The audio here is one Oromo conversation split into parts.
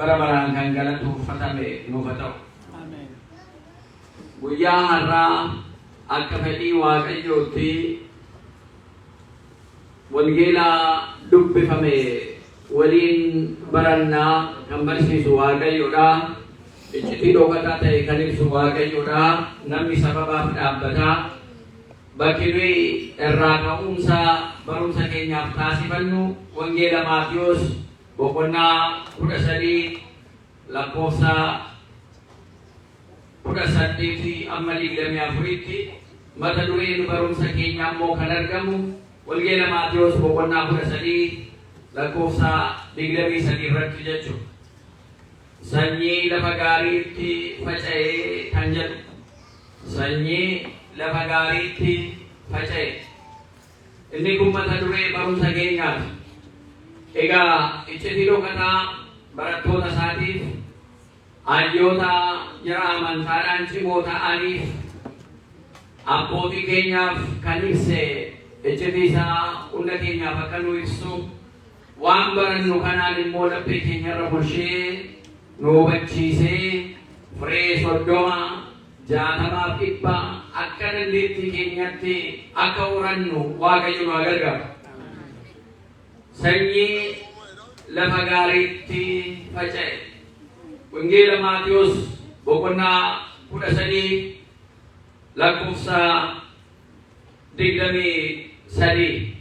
barabaraan kan galatuuffatame nuuf haa ta'u. Guyyaa har'aa akka fedhii Waaqayyootti wangeela dubbifame waliin barannaa kan barsiisu Waaqayyoodha. Iccitii dhokataa ta'e kan ibsu Waaqayyoodha. Namni sababaaf dhaabbataa bakki nuyi irraa ka'umsa barumsa keenyaaf taasifannu wangeela Maatiyos boqonnaa 13 lakkoofsa 18 amma 24tti mata dureen barumsa keenyaa immoo kan argamu wangeela Maatiyos boqonnaa 13 lakkoofsa 23 irratti jechuudha. Sanyii lafa gaariitti faca'ee kan jedhu. Sanyii lafa gaariitti faca'e. Inni kun mata duree barumsa keenyaati. Egaa iccitii dhokataa barattoota isaatiif hayyoota jara amantaadhaan cimoo ta'aniif abbootii keenyaaf kan ibse iccitii isaa hunda keenyaaf akka nu ibsu waan barannu kanaan immoo laphee keenyarra bulshee nu hubachiisee firee 30 60 akka dandeettii keenyatti akka horannu Waaqayyo nu gargaaru. Sanyii lafa gaariitti faca'e. Wangeela Maatiyos boqonnaa 13 lakkoofsa 23.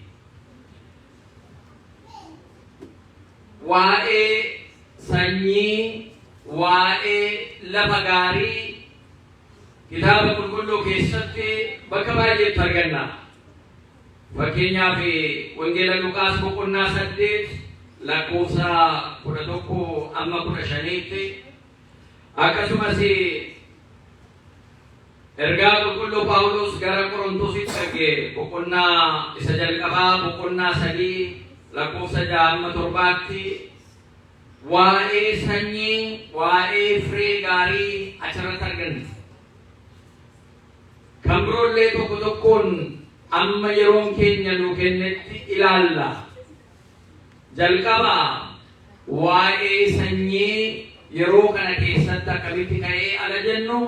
Waa'ee sanyii waa'ee lafa gaarii kitaaba qulqulluu keessatti bakka baay'eetti arganna. Fakkeenyaaf wangeela Luqaas boqonnaa 8 lakkoofsa 11 amma 15tti akkasumas ergaa qulqulluu Phaawulos gara Qorontositti erge boqonnaa isa jalqabaa boqonnaa 3 lakkoofsa 6 amma 7tti waa'ee sanyii waa'ee firee gaarii achirratti arganna. Kan biroollee tokko tokkoon amma yeroon keenya nu kennetti ilaalla. Jalqaba waa'ee sanyii yeroo kana keessatti akkamitti ka'ee ala jennu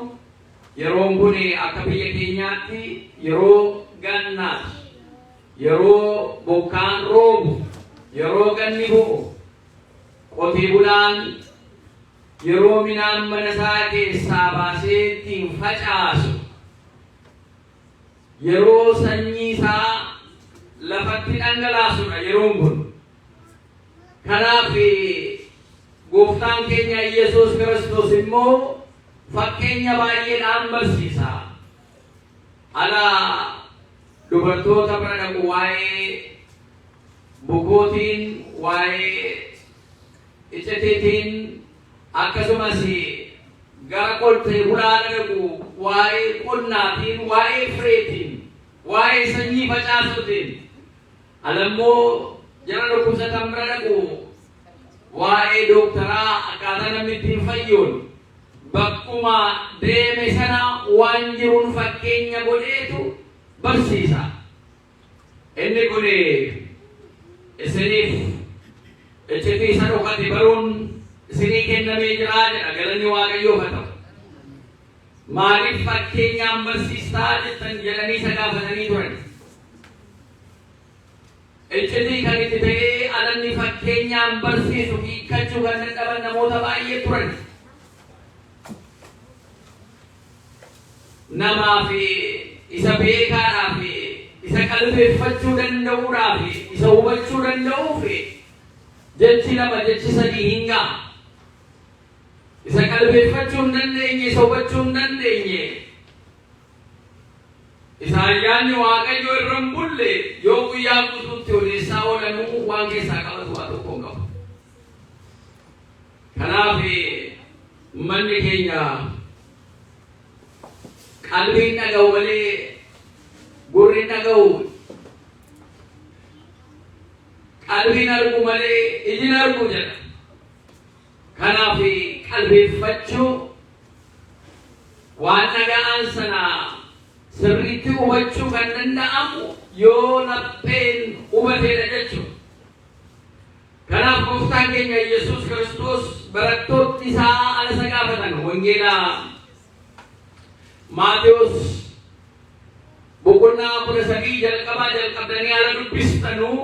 yeroon kun akka biyya keenyaatti yeroo gannaati. Yeroo bokkaan roobu, yeroo ganni bu'u, qotii bulaan yeroo midhaan mana isaa keessaa baasee ittiin facaasu, yeroo sanyii isaa lafatti dhangalaasudha yeroon kun. Kanaaf gooftaan keenya Yesuus Kiristoos immoo fakkeenya baay'eedhaan barsiisa. Ala dubartoota bira dhaqu waa'ee bukootiin, waa'ee iccitiin akkasumas gara qotee bulaa dhaqu waa'ee qonnaatiin, waa'ee fireetiin, waa'ee sanyii facaasuutiin. Alammoo jara dhukkubsatan bira dhaqu waa'ee dooktaraa akkaataa namni ittiin fayyuun bakkuma deeme sana waan jiruun fakkeenya godheetu barsiisa. Inni kun isiniif iccitii isa dhokate baruun isinii kennamee jira jedha. Galanni Waaqayyoof haa ta'u. Maaliif fakkeenyaan barsiistaa jettan jedhanii isa gaafatanii turan. Iccitii kan itti ta'ee alanni fakkeenyaan barsiisu hiikkachuu kan dadhaban namoota baay'ee turan. Namaaf isa beekaadhaaf isa qalbeeffachuu danda'uudhaaf isa hubachuu danda'uuf jechi lama jechi sadii hin ga'a. Isa qalbeeffachuu hin dandeenye, isa hubachuu hin dandeenye, isa ayyaanni Waaqayyoo irra hin bulle yoo guyyaa guutuutti odeessaa oolanuu waan keessaa qabatu waa tokko hin qabu. Kanaaf manni keenya qalbiin dhaga'u malee gurri dhaga'u, qalbiin argu malee ijin argu jedha. Kanaaf qalbeeffachuu waan dhaga'an sana sirriitti hubachuu kan danda'amu yoo lapheen hubateedha jechuudha. Kanaaf gooftaan keenya Yesuus Kiristoos barattoonni isaa ala sagaafatan wangeelaa Maatewos boqonnaa 19 jalqabdanii ala dubbistanuu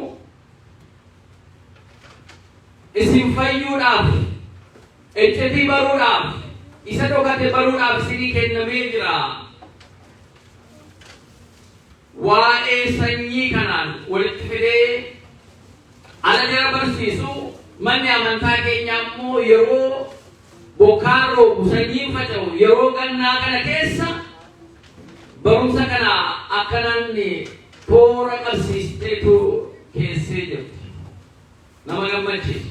isin fayyuudhaaf ejjetii baruudhaaf isa dhokate baruudhaaf isinii kennamee jira. Waa'ee sanyii kanaan walitti fidee ala jara barsiisu manni amantaa keenya ammoo yeroo bokkaan roobu sanyiin faca'u yeroo gannaa kana keessa barumsa kana akkanaan toora qabsiisteetu keessee jirti. Nama gammachiisa.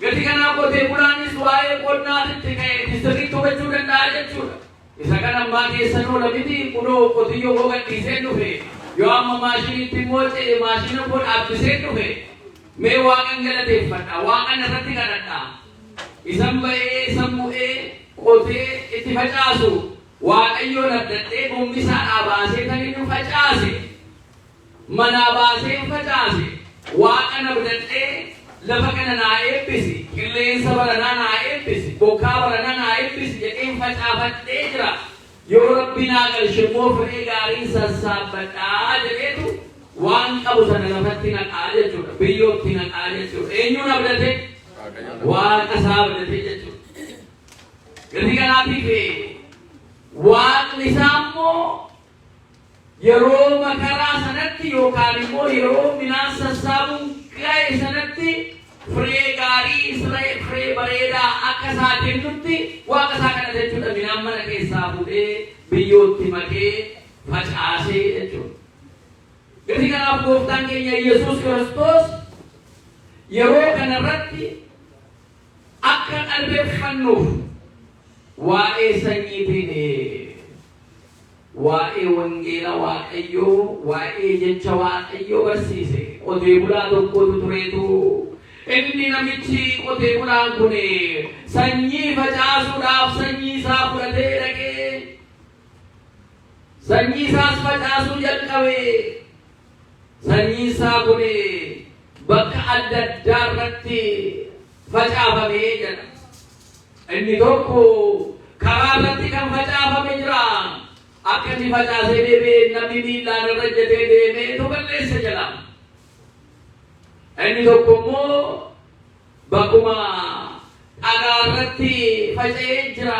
Gati kanaa qotee bulaanis waa'ee qonnaatitti ka'e sirriitti hubachuu danda'a jechuudha. Isa kana ammaa keessan oola miti kunoo qotiyyoo koo gadhiiseen dhufe yoo amma maashiniitti immoo ce'e maashina koo dhaabbiseen dhufe mee waaqan galateeffadha waaqan irratti kadhadha. Isan ba'ee isan bu'ee qotee itti facaasu waaqayyoon abdadhee gombisaadhaa baasee kan inni facaase manaa baasee facaase waaqan abdadhee lafa kana naa eebbisi qilleensa baranaa naa eebbisi bokkaa baranaa naa eebbisi jedheen facaafadhee jira. Yoo rabbi naa galche immoo firii gaarii sassaabbadhaa jedheetu waan qabu sana lafatti naqaa jechuudha. Biyyootti naqaa jechuudha. Eenyuun abdate? Waaqa isaa abdate jechuudha. Gati kanaatiif waaqni isaa immoo yeroo makaraa sanatti yookaan immoo yeroo midhaan sassaabuun ga'e sanatti firee gaarii firee bareedaa akka isaa kennutti waaqa isaa kana jechuudha. Midhaan mana keessaa fuudhee biyyootti makee facaasee jechuudha. Gati kanaaf gooftaan keenya Yesuus Kiristoos yeroo kanarratti akka qalbeeffannuuf waa'ee sanyiitiin waa'ee wangeela waaqayyoo waa'ee jecha waaqayyoo barsiise. Qotee bulaa tokkotu tureetu inni namichi qotee bulaan kun sanyii facaasuudhaaf sanyii isaa fudhatee dhaqee sanyii isaas facaasuu jalqabe. Sanyii isaa kun bakka adda addaa irratti facaafamee jira. Inni tokko karaa irratti kan facaafame jira. Akka inni facaasee deemee namni miilaan irra jedhee deemee tu balleessa jala. Inni tokko immoo bakkuma dhagaa irratti faca'ee jira.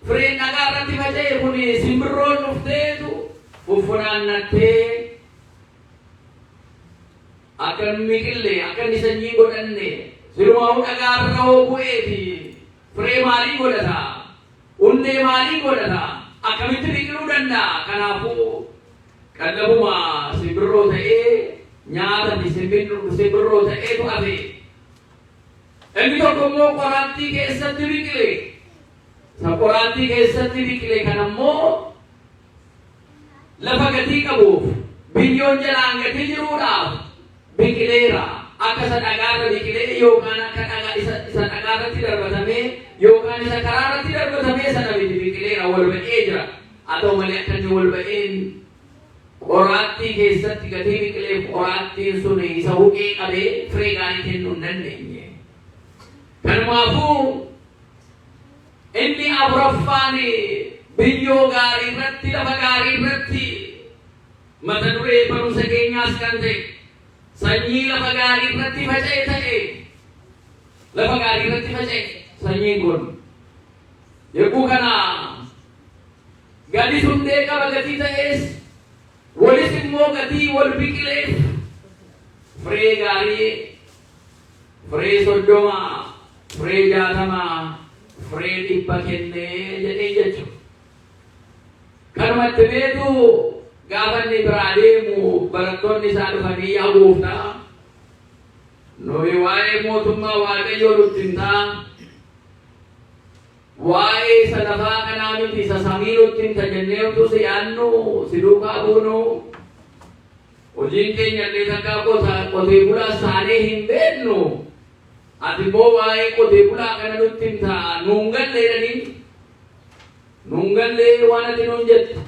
Fireen dhagaa irratti faca'e kun simbirroon dhufteetu fuffunaannattee akka miqillee akka inni sanyii godhanne sirumaa dhagaa irra hoo bu'eeti firee maalii godhata? Hundee maalii godhata? Akkamitti biqiluu danda'a? Kanaafuu qallabuma simbirroo ta'ee nyaata simbirroo ta'eetu hafe. Inni tokko immoo qoraattii keessatti biqile. Isa qoraattii keessatti biqile kan ammoo lafa gatii qabuuf biyyoon jalaan gatii jiruudhaaf biqileera. Akka isa dhagaarra biqilee yookaan akka isa dhagaarratti darbatamee yookaan isa karaarratti darbatamee sana biqileera wal ba'ee jira. Haa ta'u malee akka inni wal ba'een qoraattii keessatti gatii biqileef qoraattiin sun isa huqee qabee firee gaarii kennuu hin dandeenye. Kanumaafuu inni afuraffaan biyyoo gaarii irratti lafa gaarii irratti mata duree barumsa keenyaas kan ta'e sanyii lafa gaarii irratti faca'e ta'e lafa gaarii irratti faca'e sanyiin kun yeroo kana gadi hundee qaba gatii ta'es walis immoo gatii wal biqileef firee gaarii firee 30 firee 60 firee 100 kennee jedhee jechuudha. Kanumatti beeku gaafa inni biraa deemu barattoonni isaa dhufanii yaa gooftaa nuyi waa'ee mootummaa waaqayyoo nutti himtaa waa'ee isa lafaa kanaa miti isa samii nutti himta jennee utuu si yaadnu si duukaa buunu hojiin keenya illee takkaa qotee bulaa saanee hin beeknu. Ati immoo waa'ee qotee bulaa kana nutti himta nuun galleedhanii nuun gallee waan ati nuun jette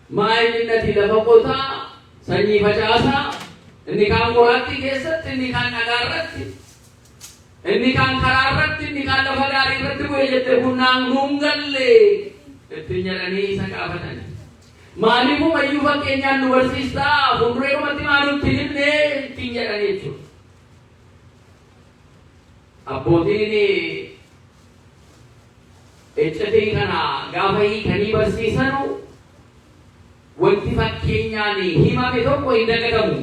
maayilli nati lafa qotaa sanyii facaasaa inni kaan qoraattii keessatti inni kaan dhagaa irratti inni kan karaa irratti inni kan lafa gaarii irratti bu'ee jette kunnaan nuungalle ittiin jedhanii isa gaafatani. Maaliifuu mayyuu fakkeenyaan nu barsiistaa fuuldureedhumatti maalutti himne ittiin jedhanii jechuudha. Abbootiin eccetii kana gaafa hiikanii barsiisanu wanti fakkeenyaan himame tokko hin dagatamu.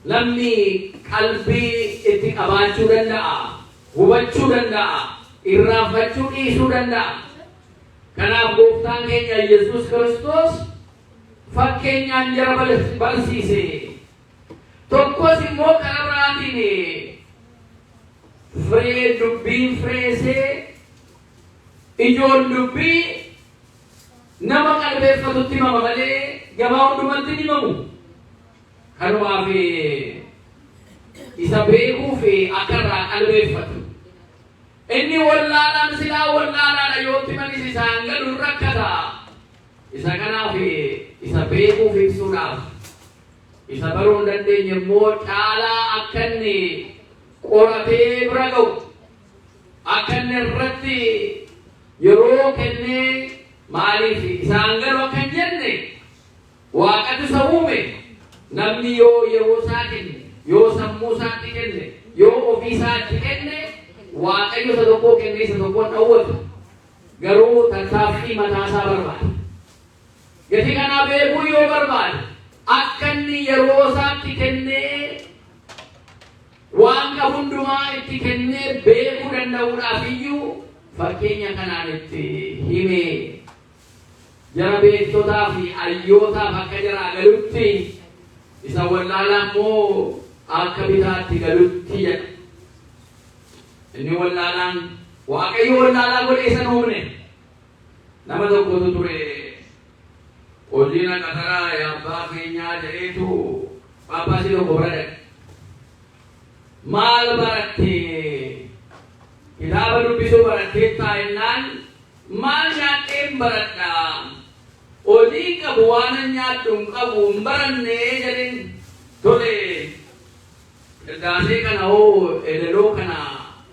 Namni qalbii itti qabaachuu danda'a, hubachuu danda'a, irraanfachuu dhiisuu danda'a. Kanaaf gooftaan keenya Yesuus Kiristoos fakkeenyaan jara barsiise. Tokkos immoo karaa biraatiin firee dubbiin fireessee ijoon dubbii nama qalbeeffatutti himama malee gabaa hundumatti hin himamu. Kanumaaf isa beekuu fi akka irraa qalbeeffatu. Inni wallaalaan silaa wallaalaadha yootti manis isaan galuun rakkata. Isa kanaaf isa beekuuf ibsuudhaaf isa baruu hin dandeenye immoo caalaa akka inni qoratee bira ga'u akka inni irratti yeroo kennee maaliif isaan galu akka hin jenne Waaqatu isa uume. Namni yoo yeroo isaa kenne, yoo sammuu isaatti kenne, yoo ofii isaatti kenne, Waaqayyo isa tokko kenne isa tokkoon dhawwatu. Garuu tattaaffii mataa isaa barbaada. Gatii kanaa beekuu yoo barbaade akka inni yeroo isaatti kennee waan qabu hundumaa itti kennee beekuu danda'uudhaaf iyyuu fakkeenya kanaan itti himee jara beektotaa fi hayyootaaf akka jaraa galutti isa wallaalaa immoo akka bitaatti galutti jedha. Inni wallaalaan Waaqayyo wallaalaa godhee isa uumne. Nama tokkotu ture hojiina qasaraa abbaa keenyaa jedheetu Phaaphaasii tokko bira dhaqe. Maal baratte? Kitaaba dubbisuu barattee taa'ennaan maal nyaadheen baradha? Hojii qabu waan nyaadhu hin qabu hin baranne jedheen tole. Ergaasee kana hoo edeloo kana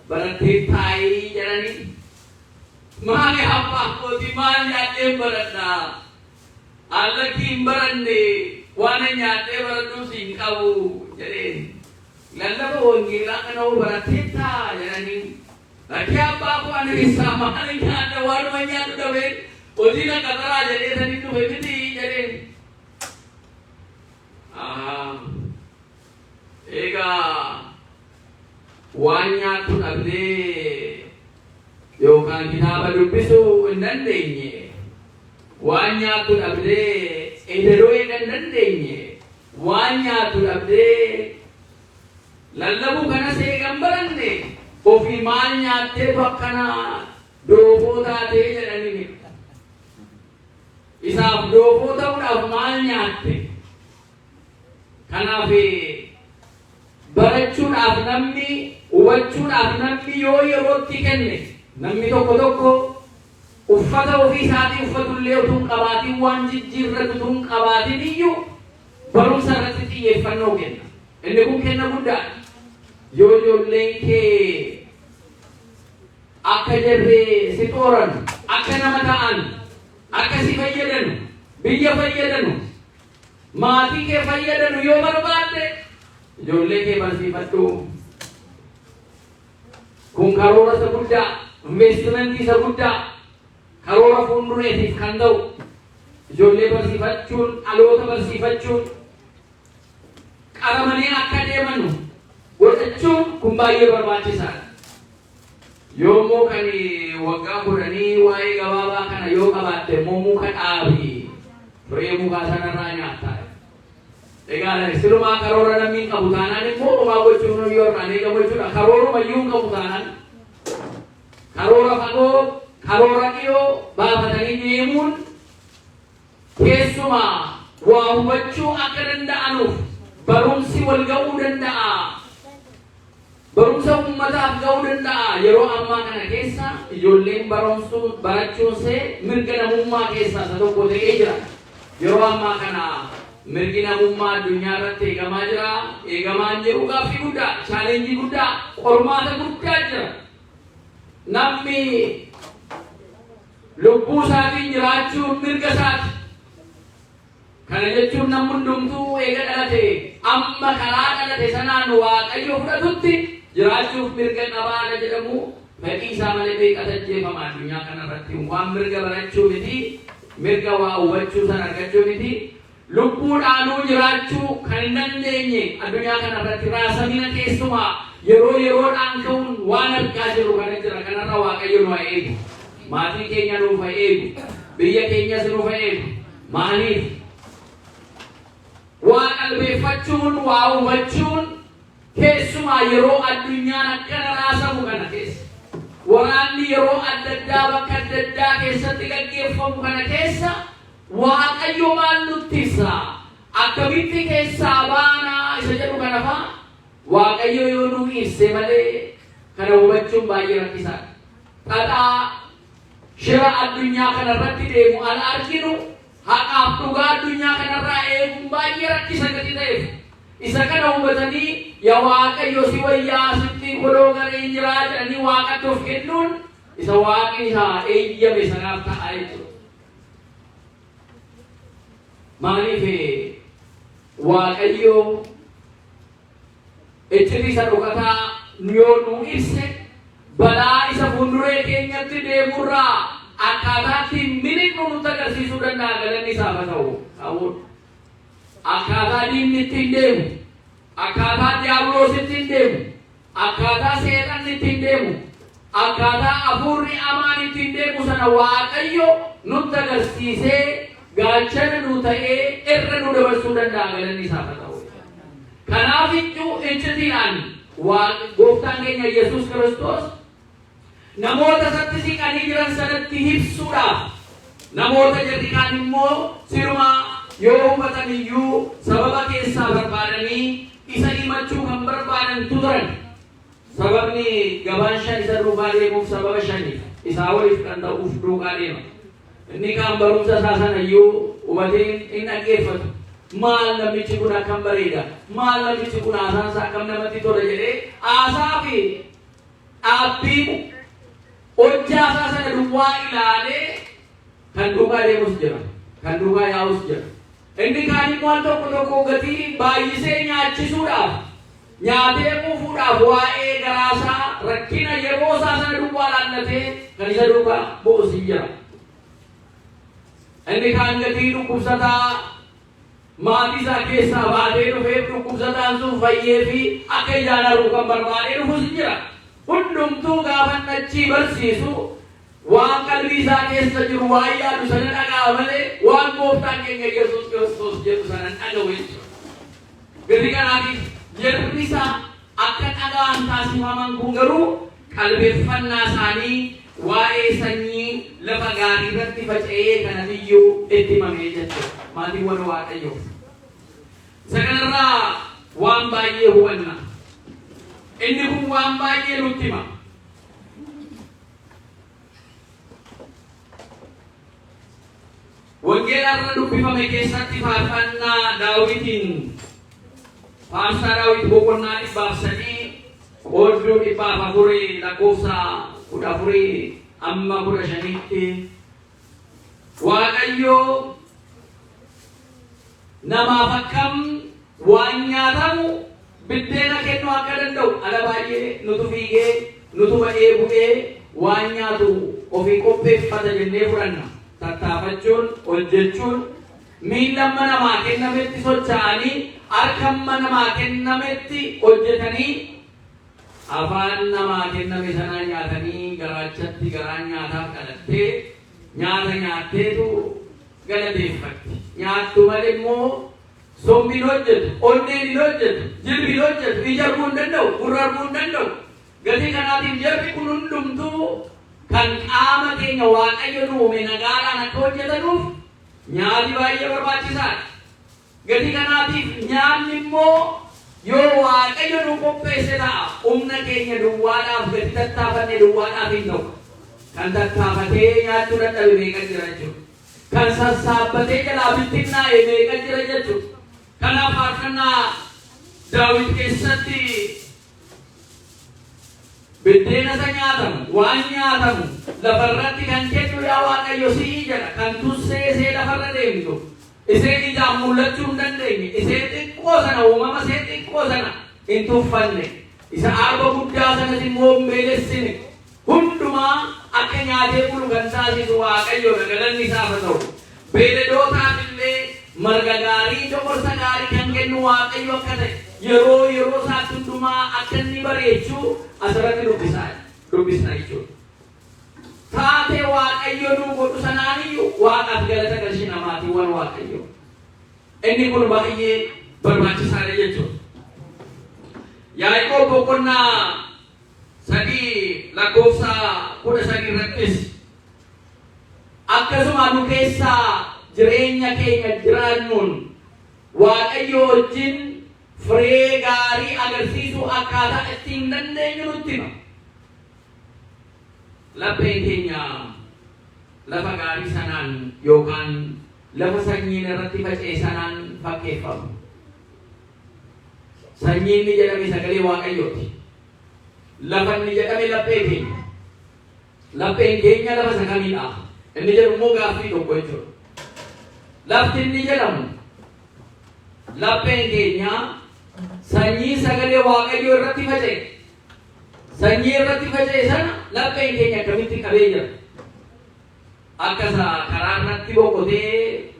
barattee taa'ii jedhanii maali abbaa kooti maal nyaadheen baradha? Allakki hin baranne waan nyaadhee baradhuus hin qabu jedheen. Lallaba wangeelaa kana hoo barattee ta'a jedhanii lakki abbaa koo ani isaa maali nyaadha waanuma nyaadhu dhabeen hojiina qasaraa jedhee sanii dhufe miti jedheen. Egaa waan nyaattu dhabdee yookaan kitaaba dubbisuu hin dandeenye, waan nyaattu dhabdee edeloo eega hin dandeenye, waan nyaattu dhabdee lallabuu kanas eega hin baranne ofii maal nyaattee bakkana doofoo taatee jedhanii isaaf doofoo ta'uudhaaf maal nyaatte? Kanaaf barachuudhaaf namni hubachuudhaaf namni yoo yerootti kenne namni tokko uffata ofii isaatii uffatullee utuu hin qabaatiin waan jijjiirratu utuu hin qabaatiin iyyuu barumsa irratti xiyyeeffannoo kenna. Inni kun kenna guddaadha. Yoo ijoolleen kee akka jarree si xooran, akka nama ta'an, akka si fayyadanu, biyya fayyadanu, maatii kee fayyadanu yoo barbaadde ijoollee kee barsiifadhu. Kun karoora isa guddaa, investimentii isa guddaa, karoora fuuldureetiif kan ta'u ijoollee barsiifachuun, dhaloota barsiifachuun, qaramanii akka deemanu godhachuun kun baay'ee barbaachisaadha. Yoommoo kan waggaa 10 waa'ee gabaabaa kana yoo qabaatte immoo muka dhaabii firee mukaa sanarraa nyaattaa. Egaa sirumaa karoora namni qabu taanaan immoo homaa gochuun yoo irraan eegamu jechuudha. Karooruma iyyuu qabu taanaan karoora fagoo, karoora dhiyoo baafatanii deemuun keessumaa waa hubachuu akka danda'anuuf barumsi wal ga'uu danda'a. Barumsa ummataaf ga'uu danda'a. Yeroo ammaa kana keessa ijoolleen barachuunsee mirga namummaa keessaa isa tokko ta'ee jira. Yeroo ammaa kana mirgina mummaa addunyaa irratti eegamaa jira. Eegamaan jiru gaaffii guddaa, chaalenjii guddaa, qormaata guddaa jira. Namni lubbuu isaatiin jiraachuun mirga isaati. Kana jechuun namni hundumtuu eega dhalate amma karaa dhalate sanaan Waaqayyo fudhatutti jiraachuuf mirga qabaadha jedhamu fedhii isaa malee beekata jeefama addunyaa kanarratti. Waan mirga barachuu miti, mirga waa hubachuu san argachuu miti. Lubbuudhaanuu jiraachuu kan hin dandeenye addunyaa kanarratti raasamina keessumaa yeroodhaan ka'uun waan argaa jiru kana jira. Kanarra Waaqayyo nu haa eegu. Maatii keenya nuuf haa eegu. Biyya keenyas nuuf haa eegu. Maaliif? Waa qalbeeffachuun, waa hubachuun keessumaa yeroo addunyaan akkana raasamu kana keessa, waraanni yeroo adda addaa bakka adda addaa keessatti gaggeeffamu kana keessa Waaqayyo maal nutti ibsa? Akkamitti keessaa baanaa isa jedhu kana fa'a Waaqayyo yoo nu ibse malee kana hubachuun baay'ee rakkisaadha. Xaxaa shira addunyaa kanarratti deemu ala arginu haqaaf dhugaa addunyaa kanarraa eeguun baay'ee rakkisa gadi ta'eef isa kana hubatanii yaa Waaqayyo si wayyaa sitti godhoo garee jiraa jedhanii Waaqatti of kennuun isa Waaqni isaa eeyyame sanaaf ta'a jechuudha. Maaliif Waaqayyo ejjiti isa dhugataa yoo nu ibse balaa isa fuulduree keenyatti deemurraa akkaataa miliqnu nutti agarsiisuu danda'a. Galanni isaaf haa ta'u. Akkaataa diinni ittiin deemu, akkaataa diiyaabiloos ittiin deemu, akkaataa seexanni ittiin deemu, akkaataa hafuurri hamaan ittiin deemu sana Waaqayyo nutti agarsiisee gaachana nu ta'ee irra nu dabarsuu danda'a. Galanni isaaf haa ta'u. Kanaaf ijjitiidhaan Gooftaan keenya Yesuus Kiristoos namoota isatti siqanii jiran sanatti ibsuudhaaf, namoota jarri kaan immoo sirumaa yoo hubatan iyyuu sababa keessaa barbaadanii isa himachuu kan barbaadan turan. Sababni gabaan shan isa duukaa deemuuf sababa shaniif isaa waliif kan ta'uuf duukaa deema. Inni kaan barumsa isaa sana iyyuu hubatee hin dhaggeeffatu. Maal namichi kun akkam bareeda, maal namichi kun haasaan isaa akkam namatti tola jedhee haasaa fi dhaabbii hojjaa isaa sana duwwaa ilaalee kan duukaa deemus jira, kan duukaa yaa'us jira. Inni kaan immoo tokko gatii baay'isee nyaachisuudhaaf, nyaatee quufuudhaaf waa'ee garaasaa rakkina yeroo isaa sana duwwaa laallatee kan isa duukaa bu'us jira. Inni kaan gatii dhukkubsataa maatii isaa keessaa baatee dhufeef dhukkubsataan sun fayyee fi akka ijaan arguu kan barbaadee dhufus jira. Hundumtuu gaafa achii barsiisu waan qalbii isaa keessa jiru waan yaadu sana dhagaa malee waan Gooftaan keenya Yesuus Kiristoos jedhu sana dhaga'u jechuudha. Gadi kanaatiif jedhurri isaa akka dhagaan taasifaman kun garuu qalbeeffannaa isaanii waa'ee sanyii lafa gaarii irratti faca'ee kana biyyoo itti himamee jechuudha. Maatiiwwan Waaqayyoo. Isa kanarraa waan baay'ee hubanna. Inni kun waan baay'ee nutti hima. Wangeela irra dubbifame keessatti faarfannaa Daawitiin faarsaa Daawit boqonnaa 300 qoodduu 400 lakkoofsa 14 amma 15tti Waaqayyo namaaf akkam waan nyaatamu biddeena kennu akka danda'u ala baay'ee nutu fiigee nutu ba'ee bu'ee waan nyaatu ofii qopheeffata jennee fudhanna. Tattaafachuun, hojjechuun, miilla namaa kennametti socho'anii, harka namaa kennametti hojjetanii, afaan namaa kenname sanaa nyaatanii garaachatti garaan nyaataaf dhalattee nyaata nyaatteetu galateeffatti. Nyaattu malee immoo sombiin hojjetu, onneen hin hojjetu, jilbi hin hojjetu, ija arguu hin danda'u, gurra arguu hin danda'u. Gatii kanaatiif jarri kun hundumtuu kan qaama keenya Waaqayyo nu uume nagaadhaan akka hojjetanuuf nyaati baay'ee barbaachisaadha. Gatii kanaatiif nyaanni immoo yoo Waaqayyo nu qopheesse ta'a humna keenya duwwaadhaaf gati tattaafanne duwwaadhaaf hin ta'u. Kan tattaafatee nyaachuu dadhabe meeqa jira jechuudha. Kan sassaabbatee jalaa bittinnaa'e meeqa jira jechuudha. Kana faarfannaa Daawit keessatti beddeena isa nyaatamu, waan nyaatamu lafarratti kan kennu yaa Waaqayyo si'i jedha. Kan tusseesee lafarra deemtu, iseen ijaan mul'achuu hin dandeenye, iseen xiqqoo sana, uumama iseen xiqqoo sana hin tuffanne, isa arba guddaa sanas immoo hin beelessine, hundumaa akka nyaatee bulu kan taasisu Waaqayyoodha. Galanni isaaf haa ta'u. Beeladootaaf illee marga gaarii, coqorsa gaarii kan kennu Waaqayyo akka ta'e yeroo isaatti hundumaa akka inni bareechuu asirratti dubbisna jechuudha. Taatee Waaqayyo nuu godhu sanaaniyyuu Waaqaaf galata galchi namaatiiwwan Waaqayyo. Inni kun baay'ee barbaachisaadha jechuudha. Yaaqoob boqonnaa 3 lakkoofsa 13 irrattis akkasuma nu keessaa jireenya keenya jiraannuun Waaqayyo wajjin firee gaarii agarsiisuu akkaataa ittiin dandeenyu nutti hima. Lapheen keenya lafa gaarii sanaan yookaan lafa sanyiin irratti faca'e sanaan fakkeeffamu. Sanyiin ni jedhame sagalee Waaqayyooti. Lafa ni jedhame laphee keenya. Lapheen keenya lafa isa kamiidha? Inni jedhu immoo gaaffii tokko jechuudha. Lafti inni jedhamu lapheen keenya sanyii sagalee Waaqayyoo irratti faca'e. Sanyii irratti faca'e sana lapheen keenya akkamitti qabee jira? Akka karaa irratti boqotee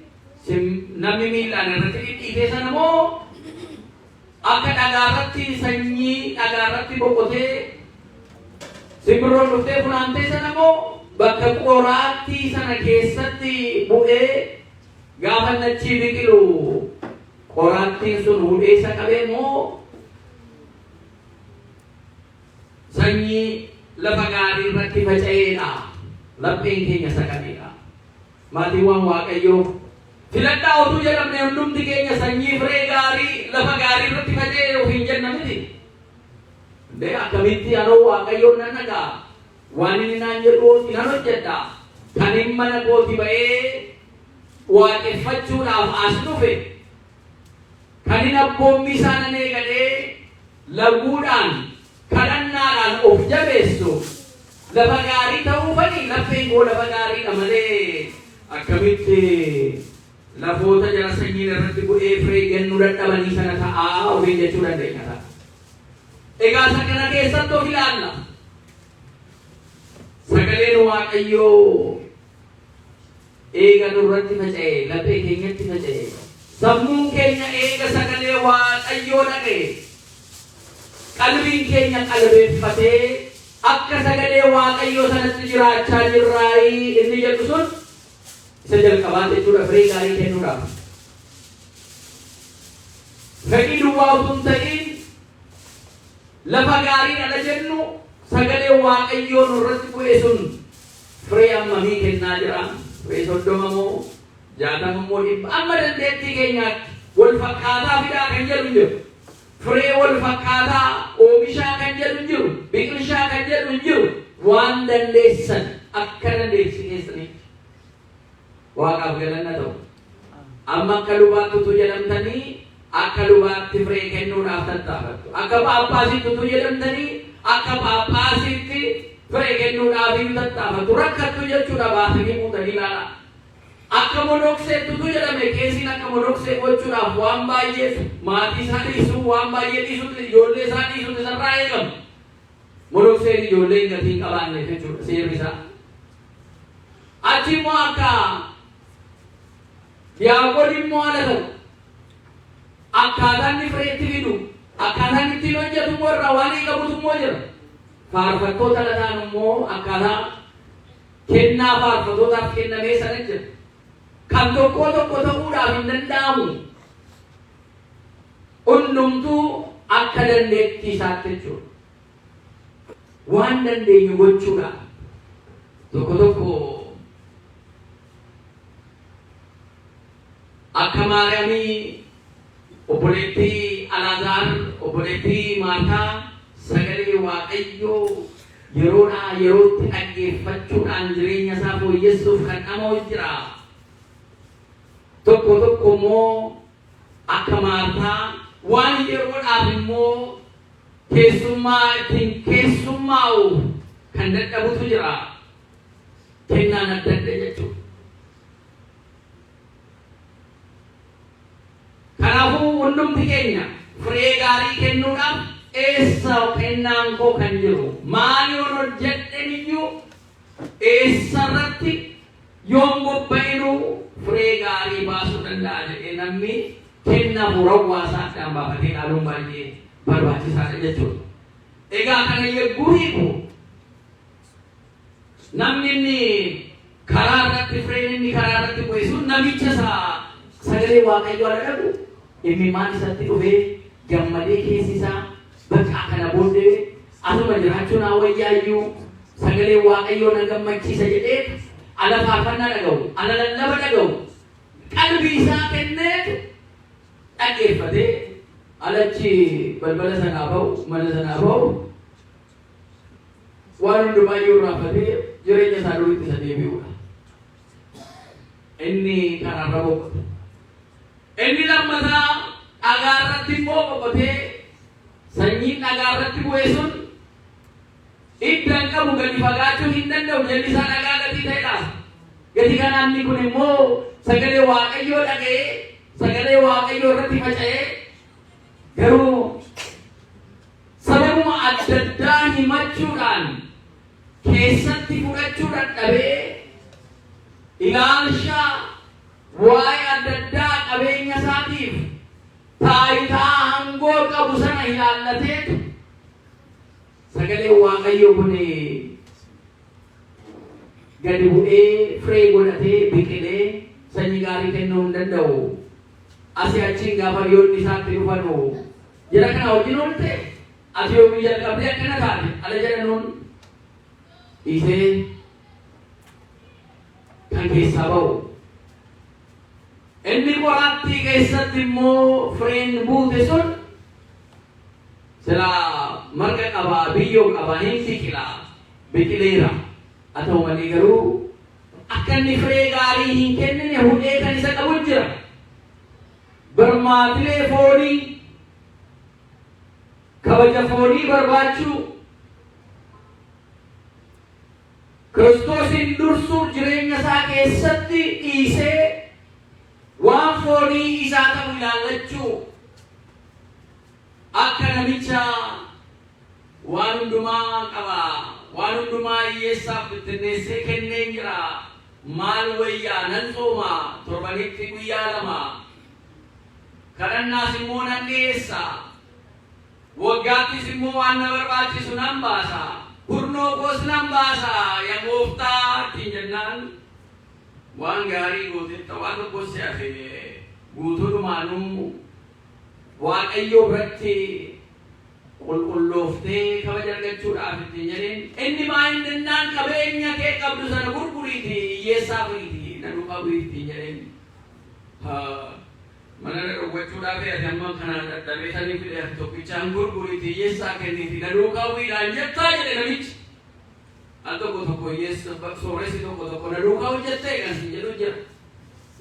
namni miilaan irratti dhidhiitee sana moo akka dhagaa irratti sanyii dhagaa irratti boqotee simbirroon dhuftee funaantee sana moo bakka qoraattii sana keessatti bu'ee gaafa nachii biqilu qoraattiin sun hudheessa qabee moo sanyii lafa gaarii irratti faca'eedha? Lapheen keenya sakameedha. Maatiiwwan Waaqayyoo filadhaa utuu jedhamne hundumti keenya sanyii firee gaarii lafa gaarii irratti faca'ee ofiin jenna miti. Dee akkamitti anoo Waaqayyoon nan dhagaa waan inni naan jedhu nan hojjedha. Kan hin mana kooti ba'ee waaqeffachuudhaaf as dhufe, kan hin abboommii isaa nan eegalee laguudhaan kadhannaadhaan of jabeessu lafa gaarii ta'uu fani lapheen koo lafa gaariidha malee akkamitti lafoota jara sanyiin irratti bu'ee firee kennuu dadhabanii sana ta'aa ofiin jechuu dandeenya ta'a. Egaa isa kana keessatti of ilaalla. Sagaleen Waaqayyoo eega nurratti faca'e, laphee keenyatti faca'e, sammuun keenya eega sagalee Waaqayyoo dhaga'e, qalbiin keenya qalbeeffatee akka sagalee Waaqayyoo sanatti jiraachaa jirraayii inni jedhu sun isa jalqabaa jechuudha firee gaarii kennuudhaaf. Fedhii duwwaa utuu hin ta'in lafa gaarii dhala jennu sagalee Waaqayyoo nurratti bu'e sun firee hammamii kennaa jira? Firee 30 moo 60 moo 100 amma dandeettii keenyaatti wal fakkaataa fidaa kan jedhu hin jiru. Firee wal fakkaataa oomishaa kan jedhu hin jiru. Biqilshaa kan jedhu hin jiru. Waan dandeessan akka dandeessi keessanitti Waaqaaf galanna ta'u. Amma akka lubaatti utuu jedhamtanii akka lubaatti firee kennuudhaaf tattaafattu. Akka paappaasitti utuu jedhamtanii akka paappaasitti firee kennuudhaaf hin tattaafattu. Rakkattu jechuudha baasanii fuutanii ilaala. Akka monokseetti utuu jedhame keessiin akka monoksee gochuudhaaf waan baay'ee maatii isaa dhiisuu waan baay'ee dhiisuutti ijoollee isaa dhiisuutti isarraa eegamu. Monokseen ijoollee gatii hin qabaanne jechuudha seerri isaa. Achi immoo akka diyaaqoon immoo haala ta'u akkaataan inni fireetti fidu akkaataan ittiin hojjetu immoo irraa waan eegamutu immoo jira. Faarfattoota lataan immoo akkaataa kennaa faarfattootaaf kennamee sana jira. Kan tokko ta'uudhaaf hin danda'amu. Hundumtuu akka dandeettii isaatti jechuudha. Waan dandeenyu gochuudhaaf tokko akka Maariyaamii obboleettii Alaazaar obboleettii Maartaa sagalee Waaqayyoo yeroodhaa yerootti dhaggeeffachuudhaan jireenya isaa fooyyessuuf kan dhama'u jira. Tokko immoo akka Maartaa waan yeroodhaaf immoo keessummaa ittiin keessummaa'u kan dadhabutu jira. Kennaan adda adda jechuudha. Kanaafuu hundumti keenya firee gaarii kennuudhaaf eessa kennaan koo kan jiru maal yoon hojjedhen iyyuu eessarratti yoon bobba'inu firee gaarii baasuu danda'a jedhee namni kennaa murawwaasaa addaan baafatee dhaaluun baay'ee barbaachisaadha jechuudha. Egaa kana yegguu hiiku namni inni karaa irratti fireen inni karaa irratti bu'e sun namicha isaa sagalee Waaqayyoo dhagahu imimmaan isatti dhufee gammadee keessi isaa bakka kana booddee asuma jiraachuun hawwayyaayyuu sagalee Waaqayyoo na gammachiisa jedhee ala faarfannaa dhagahu ala lallaba dhagahu qalbii isaa kenneetu dhaggeeffatee alachi balbala sanaa bahu mana sanaa bahu waan hundumaayyuu raafatee jireenya isaa duriitti isa deebi'uudha. Inni karaarra boqote. Inni lammataa dhagaarratti immoo boqotee sanyiin dhagaarratti bu'e sun iddan qabu gadi fagaachuu hin danda'u jalli isaa dhagaa gatii ta'edha. Gati kanaan inni kun immoo sagalee Waaqayyoo dhaga'ee sagalee Waaqayyoo irratti faca'ee garuu sababuma adda addaa himachuudhaan keessatti fudhachuu dadhabee ilaalcha waa'ee adda addaa qabeenya isaatiif taayitaa hangoo qabu sana ilaallateetu sagalee Waaqayyoo kun gadi bu'ee firee godhatee biqilee sanyii gaarii kennuu hin danda'u. Asii achiin gaafa yoonni isaatti dhufanu jira kana wajjin oolte ati yoo biyya qabdee akkana taate ala jedhanuun dhiisee kan keessaa ba'u. Inni qoraattii keessatti immoo fireen buute sun sila marga qabaa biyyoo qabaa hin biqilaa biqileera. Haa ta'u malee garuu akka inni firee gaarii hin kennine hudhee kan isa qabu jira. Barmaatilee foonii kabaja foonii barbaachuu Kiristoosin dursuuf jireenya isaa keessatti dhiisee waan foonii isaa ta'u ilaallachuu akka namicha waan hundumaa qaba waan hundumaa hiyyeessaaf bittinneessee kennee jira maal wayyaa nan sooma torbanitti guyyaa 2 kadhannaas immoo nan dhiyeessa waggaattis immoo waan na barbaachisu nan baasa kurnoo koos nan baasa yaa gooftaa ittiin jennaan waan gaarii gooteetta waan tokko si hafe guutuudhumaanuu Waaqayyoo biratti qulqullooftee kabaja argachuudhaaf ittiin jedheen inni maa hin danda'an qabeenya kee qabdu sana gurguriitii hiyyeessaaf itti na dhufa ittiin jedheen mana dhowwachuudhaaf ati amma kanaan dadhabeetanii fide tokkichaan gurguriitii hiyyeessaa kenniitii na dhufa wiidhaan jettaa jedhe namichi al tokko hiyyeessa sooressi tokko na dhufa hojjettee kan si jedhu jira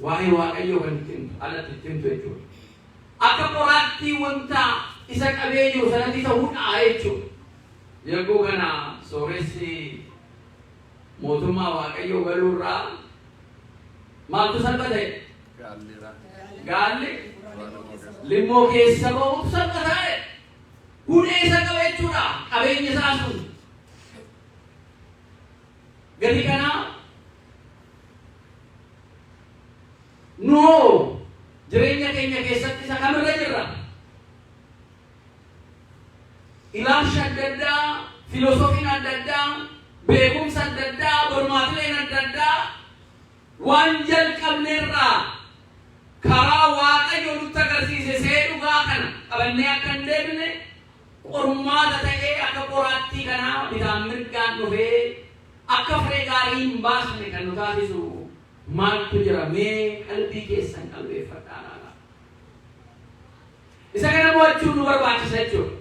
waa'ee Waaqayyoo kan ittiin alatti ittiin jechuudha. Akka qoraattii wanta isa qabee jiru sanatti ta'uudhaa jechuudha. Yeroo kana sooressi mootummaa Waaqayyoo galuurraa maaltu salpha ta'e? Gaalli limmoo keessa ba'uutu salpha ta'e. Hudhee isa qaba jechuudha qabeenya isaa sun. Gadi kanaa noo jireenya keenya keessatti isa kamirra jirra? Ilaalcha adda addaa, filosoofiin adda addaa, beekumsa adda addaa, barmaatileen adda addaa waan jalqabneerraa karaa Waaqayyoo nutti agarsiise see dhugaa kana qabannee akka hin deebine qormaata ta'ee akka qoraattii kanaa bitaan mirgaan dhufee akka firee gaarii hin baasne kan nu taasisu maaltu jira mee qalbii keessan qalbeeffadhaa laala. Isa kana mo'achuun nu barbaachisa jechuudha.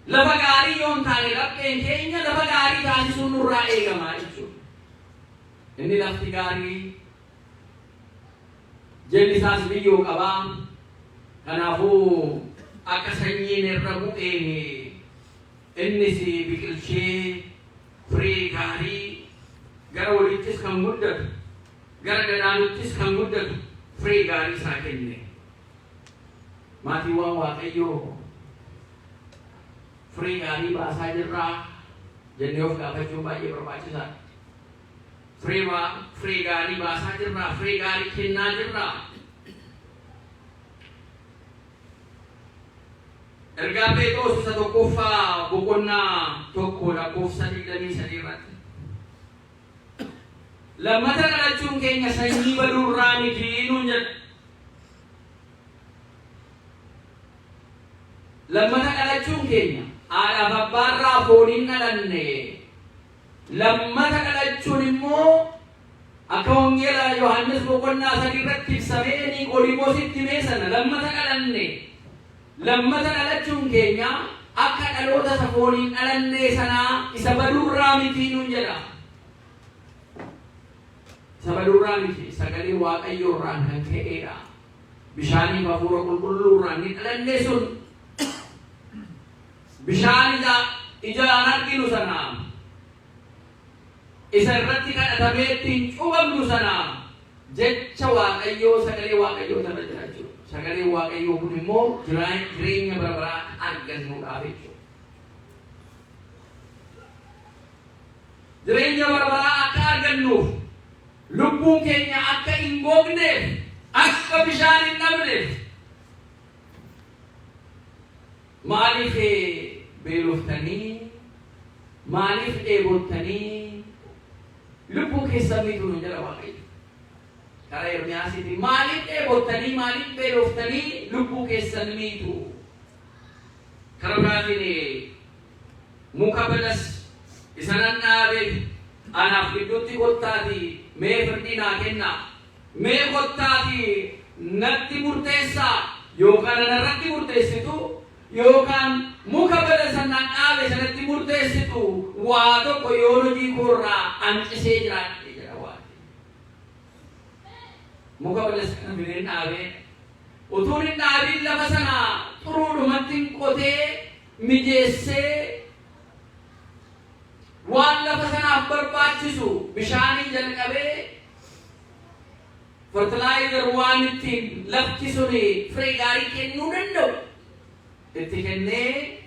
Lafa gaarii yoon taane lapheen keenya lafa gaarii taasisuun nurraa eegamaa jechuudha. Inni lafti gaarii jalli isaas biyyoo qabaa. Kanaafuu akka sanyiin irra bu'ee innis biqilchee firii gaarii gara walittis kan guddatu gara gadaanuttis kan guddatu firii gaarii isaa kenne. Maatiiwwan Waaqayyoo firii gaarii baasaa jirraa jennee of gaafachuun baay'ee barbaachisaadha. Firii gaarii baasaa jirraa, firii gaarii kennaa jirraa. Ergaa Phexros isa tokkoffaa boqonnaa tokko lakkoofsa 23 irratti. Lammata dhalachuun keenya sanyii baduurraa miti nuun jedha. Lammata dhalachuun keenya haadhaaf abbaarraa fooniin dhalanne. Lammata dhalachuun immoo akka wangeela Yohaannis boqonnaa 3 irratti ibsamee Niqoodimoositti himee sana lammata dhalanne. Lammata dhalachuun keenya akka dhaloota isa fooniin dhalanne sanaa isa baduurraa miti nuun jedha. Isa baduurraa miti, sagalee Waaqayyoorraan kan ka'eedha. Bishaaniif hafuura qulqulluurraan ni dhalanne sun. Bishaan ijaan arginu sanaa isa irratti kadhatamee ittiin cuuphamnu sanaa jecha Waaqayyoo, sagalee Waaqayyoo sana jiraachuu. Sagalee Waaqayyoo kun immoo jireenya bara baraa argannuudhaaf jechuudha. Jireenya bara baraa akka argannuuf, lubbuun keenya akka hin googneef, akka bishaan hin dhabneef. Maaliif beeloftanii, maaliif dheebottanii lubbuu keessan miidhuu nu jedha Waaqayyo. Karaa Ermiyaasiitiin maaliif dheebottanii, maaliif beeloftanii lubbuu keessan miidhuu. Karaa biraatiin muka balas isa nan dhaabeef anaaf gidduutti kottaatii mee firdii naa kennaa. Mee kottaatii natti murteessaa yookaan anarratti murteessitu yookaan muka balasa nan dhaabe sanatti murteessitu waa tokko yoo hojii koorraa hanqisee jiraadhe jedha Waaqayyo. Muka balasa kana bineen dhaabee utuun hin dhaabiin lafa sana xuruudhumatti qotee mijeessee waan lafa sanaaf barbaachisu bishaaniin jalqabee fertilizer waan ittiin lafti suni firii gaarii kennuu danda'u itti kennee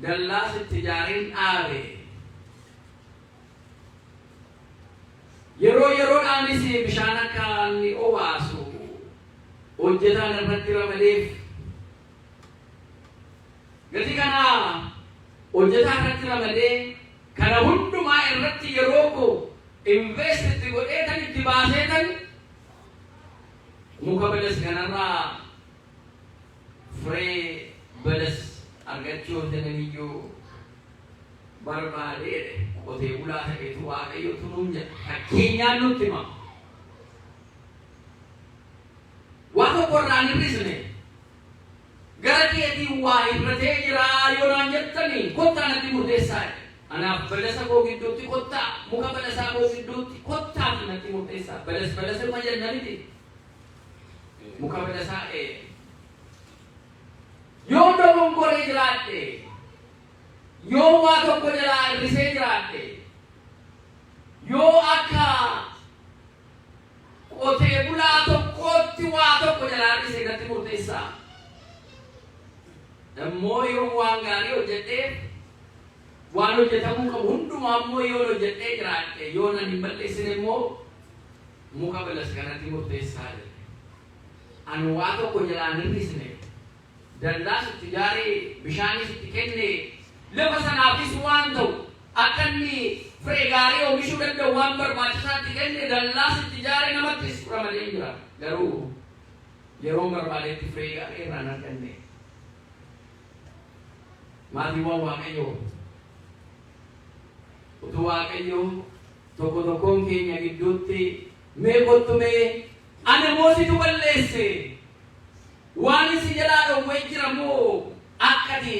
dallaas itti ijaareen dhaabe. Yeroodhaanis bishaan akka inni obaasu hojjetaan irratti ramadeef. Gati kana hojjetaan irratti ramadee kana hundumaa irratti yeroo ko invest itti godheetan itti baaseetan muka balas kanarraa firii balas argachuu dandeenyu barbaadee qotee bulaa ta'eetu Waaqayyo tunuun jedha. Fakkeenyaan nutti hima. Waan tokko irraa hin hir'isne gara keetiin waa hir'atee jira yoo naan jettanii kottaa natti murteessaa. Anaaf balasa koo gidduutti kottaa, muka balasaa koo gidduutti kottaa natti murteessaa. Balasuma jennaniti muka balasaa yoo dogongoree jiraadhe, yoo waa tokko jalaa hir'isee jiraadhe, yoo akka qotee bulaa tokkootti waa tokko jalaa hir'isee natti murteessaa. Ammoo yoo waan gaarii hojjedheef waan hojjetamuu qabu hundumaa ammoo yoo hojjedhee jiraadhe yoo nan hin balleessine immoo muka balas kanatti murteessaa jedhe. Ani waa tokko jalaan hir'isne dallaas itti ijaaree bishaanis itti kenne lafa sanaafis waan ta'u akka inni firii gaarii oomishuu danda'u waan barbaachisaa itti kenne dallaas itti ijaaree namattis ramadee jira. Garuu yeroo barbaadetti firii gaarii irraa hin arganne. Maatiiwwan Waaqayyoo utuu Waaqayyoo tokko tokkoon keenya gidduutti mee kottu mee ana moositu balleesse waan isi jalaa dhowwee jira moo akkati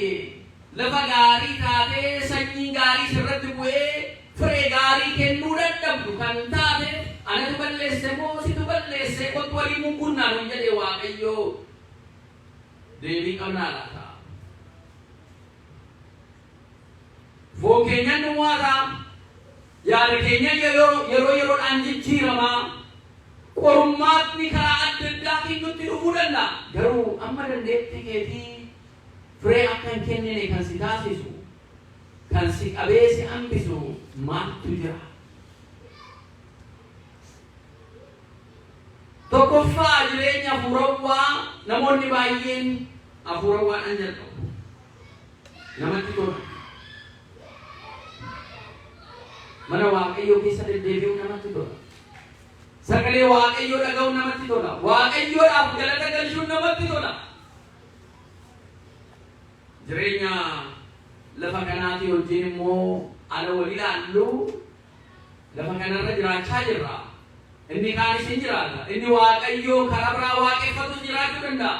lafa gaarii taatee sanyii gaarii sirratti bu'ee firii gaarii kennuu danda'u kan taate ana tuballeesse moo si tuballeesse kottu walii mungunnaa nun jedhe Waaqayyo deebii qabnaa laata. Foon keenyan nu waata yaada keenya yeroodhaan jijjiiramaa qormaatni karaa adda addaatiin nutti dhufuu danda'a. Garuu amma dandeettii keetii firee akka hin kennine kan si taasisu kan si qabee si hambisu maaltu jira? Tokkoffaa jireenya hafuurawwaa namoonni baay'een hafuurawwaadhaan jalqabu. Namatti tola. Mana Waaqayyoo keessa deddeebi'uu namatti tola. Sagalee Waaqayyoo dhaga'uu namatti tola. Waaqayyoodhaaf galata galchuun namatti tola. Jireenya lafa kanaatii wajjin immoo ala wal ilaallu lafa kanarra jiraachaa jirra. Inni kaanis hin jiraata. Inni Waaqayyoo karaa biraa waaqeffatu jiraachuu danda'a.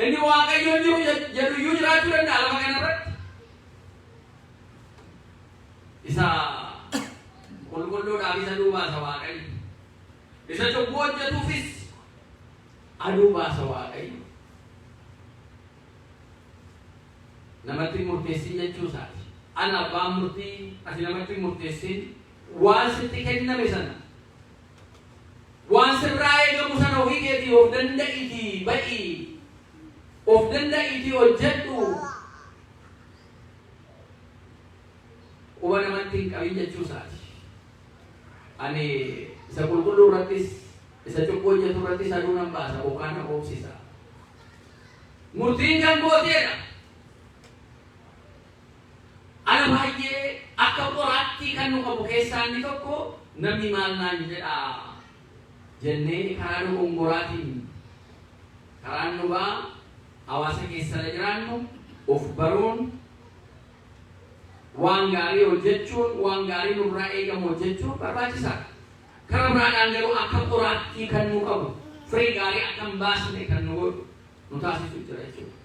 Inni Waaqayyoon jiru jedhuyyuu jiraachuu danda'a lafa kanarratti. Isa qulqulluudhaaf isa aduu baasa Waaqayyo. Isa cubbuu hojjetuufis aduu baasa Waaqayyo. Namatti murteessin jechuu isaati. Ana abbaan murtii ati namatti murteessin waan sitti kenname sana waan sirraa eegamu sana ofii keetii of danda'iitii ba'ii of danda'iitii hojjedhu quba namatti hin qabin jechuu isaati. Ani isa qulqulluu irrattis isa cubbuu hojjetu irrattis aduu nan baasa bokkaan na qoobsisa. Murtiin kan gooteedha. Ana baay'ee akka qoraattii kan nu qabu keessaa inni tokko namni maal naan jedha jennee karaa dogongoraatiin karaan nu baa hawaasa keessa jiraannu of baruun waan gaarii hojjechuun waan gaarii nurraa eegamu hojjechuun barbaachisaadha. Karaa biraadhaan garuu akka qoraattii kan nu qabu firii gaarii akka hin baasne kan nu taasisu jira jechuudha.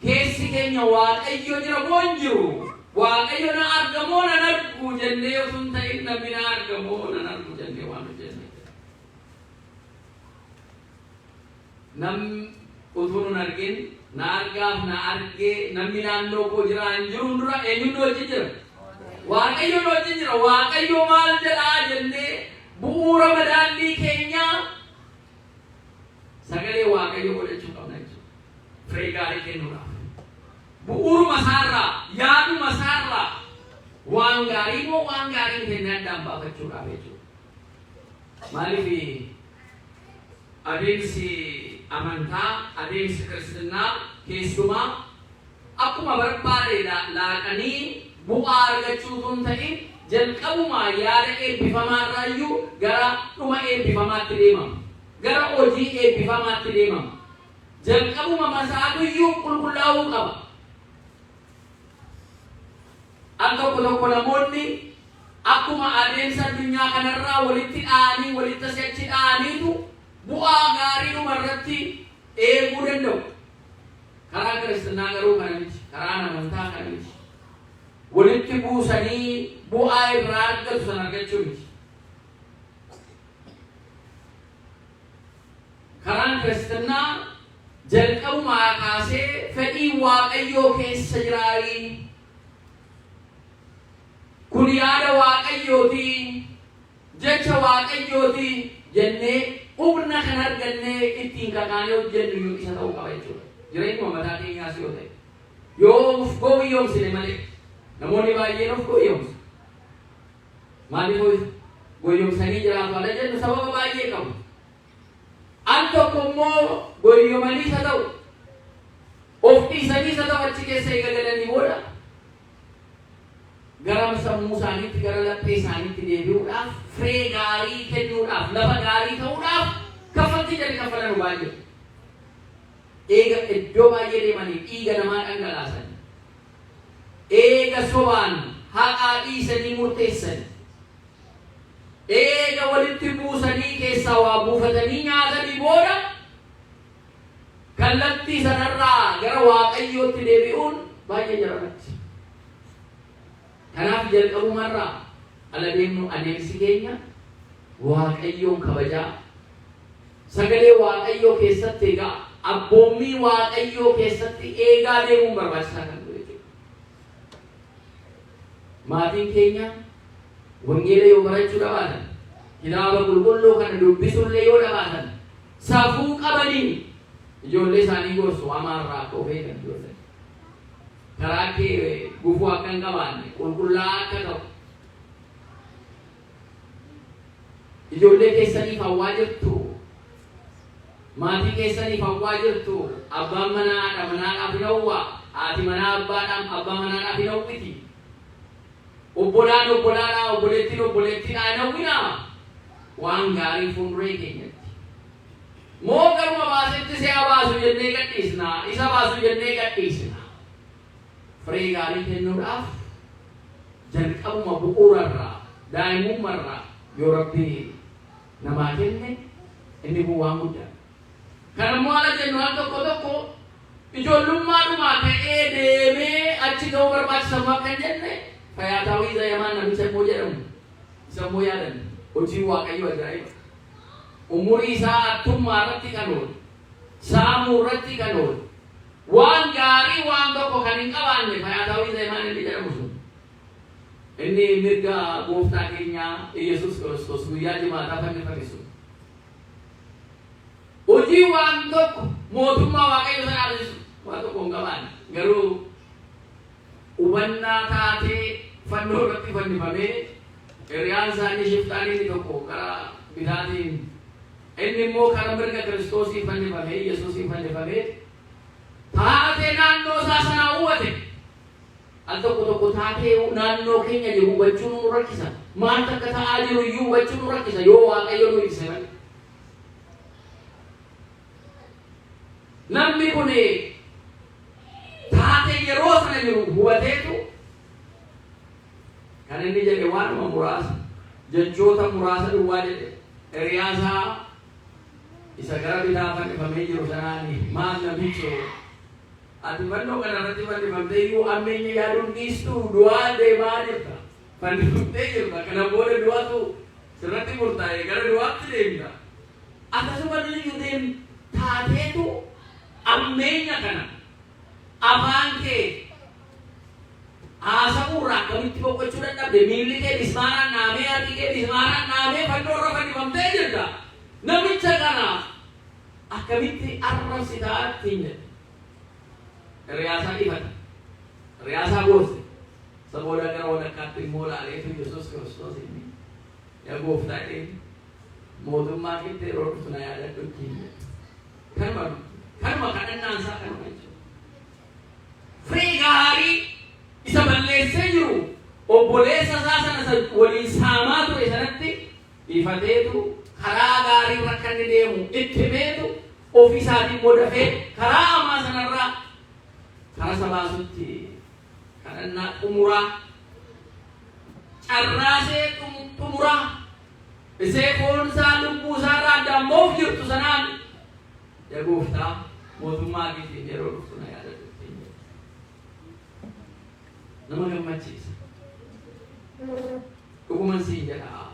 Keessi keenya Waaqayyo jira moo hin jiru? Waaqayyo na argamoo nan argu jennee osoo hin ta'in namni na argamoo nan argu jennee waan hojjenne. Nam utuu nun argin na argaaf na argee namni naannoo koo jira hin jiru dura eenyuun nu wajjin jira? Waaqayyo nu wajjin jira. Waaqayyo maal jedhaa jennee bu'uura madaallii keenyaa sagalee Waaqayyo godhachuu qabna jechuudha. Firii gaarii kennuudhaaf. Bu'uuruma isaarraa yaaduma isaarraa waan gaarii moo waan gaarii kennee addaan baafachuudhaaf jechuudha. Maaliif adeemsi amantaa adeemsi kiristinnaa keessumaa akkuma barbaade laaqanii bu'aa argachuutu hin ta'in jalqabumaa yaada eebbifamaarraayyuu gara dhuma eebbifamaatti deemama. Gara hojii eebbifamaatti deemama. Jalqabuma masaatuyyuu qulqullaa'uu qaba. Al tokko namoonni akkuma adeemsa addunyaa kanarraa walitti dha'anii walitti si'achi dha'aniitu bu'aa gaarii dhumarratti eeguu danda'u. Karaa kiristinnaa garuu kana miti. Karaa amantaa kana miti. Walitti buusanii bu'aa irraa argatu sana argachuu miti. Karaan kiristinnaa jalqabumaa kaasee fedhii Waaqayyoo keessa jiraarii. Kun yaada Waaqayyooti, jecha Waaqayyooti jennee humna kan argannee ittiin kakaanee hojjennu isa ta'uu qaba jechuudha. Jireenyuma mataa keenyaas yoo ta'e. Yoo of gowwoomsine malee namoonni baay'een of gowwoomsu. Maaliif gowwoomsanii jiraatu ala jennu sababa baay'ee qabu. Al tokko immoo gowwoomanii isa ta'u of dhiisanii isa ta'u achi keessa eegalanii booda gara sammuu isaaniitti gara laphee isaaniitti deebi'uudhaaf firee gaarii kennuudhaaf lafa gaarii ta'uudhaaf kaffaltii jalqabalan baay'ee. Eega iddoo baay'ee deemanii dhiiga namaa dhangalaasan. Eega sobaan haqaa dhiisanii murteessan. Eega walitti buusanii keessaa waa buufatanii nyaatanii booda kallattii sanarraa gara Waaqayyootti deebi'uun baay'ee jiraatti. Kanaaf jalqabumarraa ala deemnu adeemsi keenya waaqayyoon kabajaa sagalee waaqayyoo keessatti egaa abboommii waaqayyoo keessatti eegaa deemuun barbaachisaa kan ture jechuudha. Maatiin keenya wangeela yoo barachuu dhabaatan kitaaba qulqulluu kana dubbisuullee yoo dhabaatan safuu qabaniin ijoollee isaanii gorsu amaarraa akka of eegan ijoollee karaa kee gufuu akka hin qabaanne qulqullaa'aa akka ta'u ijoollee keessaniif hawwaa jirtu maatii keessaniif hawwaa jirtu abbaan manaadha manaadhaaf hin hawwaa haati manaa abbaa manaadhaaf hin hawwiti obbolaan obbolaadhaa obboleettiidhaa hin hawwinaa waan gaarii fuulduree keenyatti moo garuma baasetti si'a baasu jennee gadhiisnaa isa baasu jennee gadhiisna firee gaarii kennuudhaaf jalqabuma bu'uurarraa daa'imummaarraa yoo rabbii namaa kenne inni kun waan guddaa. Kan immoo ala jennu waan tokko ijoollummaadhumaa ta'ee deemee achi ga'uu barbaachisamu akka hin jenne Fayyaataa Zayamaan namicha immoo jedhamu isa immoo yaadan hojii waaqayyo ajaa'iba. Umurii isaa attummaa irratti kan oolu saamuu irratti kan oolu waan gaarii waan tokko kan hin qabaanne Fayyaataa Zayamaan inni jedhamu sun inni mirga gooftaa keenya Yesuus Kiristoos guyyaa jimaataa fannifame sun hojii waan tokko mootummaa waaqayyo sana adeemsisu waan tokko hin qabaanne garuu hubannaa taatee fannoo irratti fannifamee hiriyaan isaanii shiftaan inni tokko karaa bitaatiin inni immoo karaa mirga Kiristoosii fannifamee Yesuusii fannifamee taatee naannoo isaa sanaa hubate al tokko taatee naannoo keenya jiru hubachuun nu rakkisa maal akka ta'aa jiru iyyuu hubachuun nu rakkisa yoo waaqayyo nu ibse malee. Namni kun taatee yeroo sana jiru hubateetu kan inni jedhe waanuma muraasa jechoota muraasa duwwaa jedhe hiriyaasaa isa gara bitaa fannifamee jiru sanaani maal namicho ati fannoo kana irratti fannifamtee iyyuu ammeenya yaaduun dhiistuu du'aa deemaa jirta fannifamtee jirta kana booda du'aatu sirratti murtaa'e gara du'aatti deemta akkasuma iyyuu deemi taateetu ammeenya kana afaan kee haasa'uurraa akkamitti boqochuu dadhabde miilli kee bismaaraan naamee harki kee bismaaraan naamee fannoo irra fannifamtee jirta namicha kana akkamitti arrabsitaa ittiin jedhe hiriyaasaa dhifata hiriyaasaa goose sabooda gara walakkaatti immoo laaleetu Yesuus Kiristoos inni yaa gooftaa ta'e mootummaa keetti yeroo dhuftu na yaadadhu ittiin jedhe kanuma kadhannaan isaa kanuma jechuudha. Firii gaarii isa balleessee jiru obboleessa isaa sana waliin saamaa ture sanatti ifateetu karaa gaarii irra akka inni deemu itti himeetu ofii isaatiin immoo dafee karaa hamaa sanarraa karaa sabaasutti kadhannaa xumuraa carraasee xumuraa isee foon isaa lubbuu isaa irraa addaan moof jirtu sanaan yaa gooftaa mootummaa keetiin yeroo dhuftu na yaadadhu nama gammachiisa dhuguman siin jedha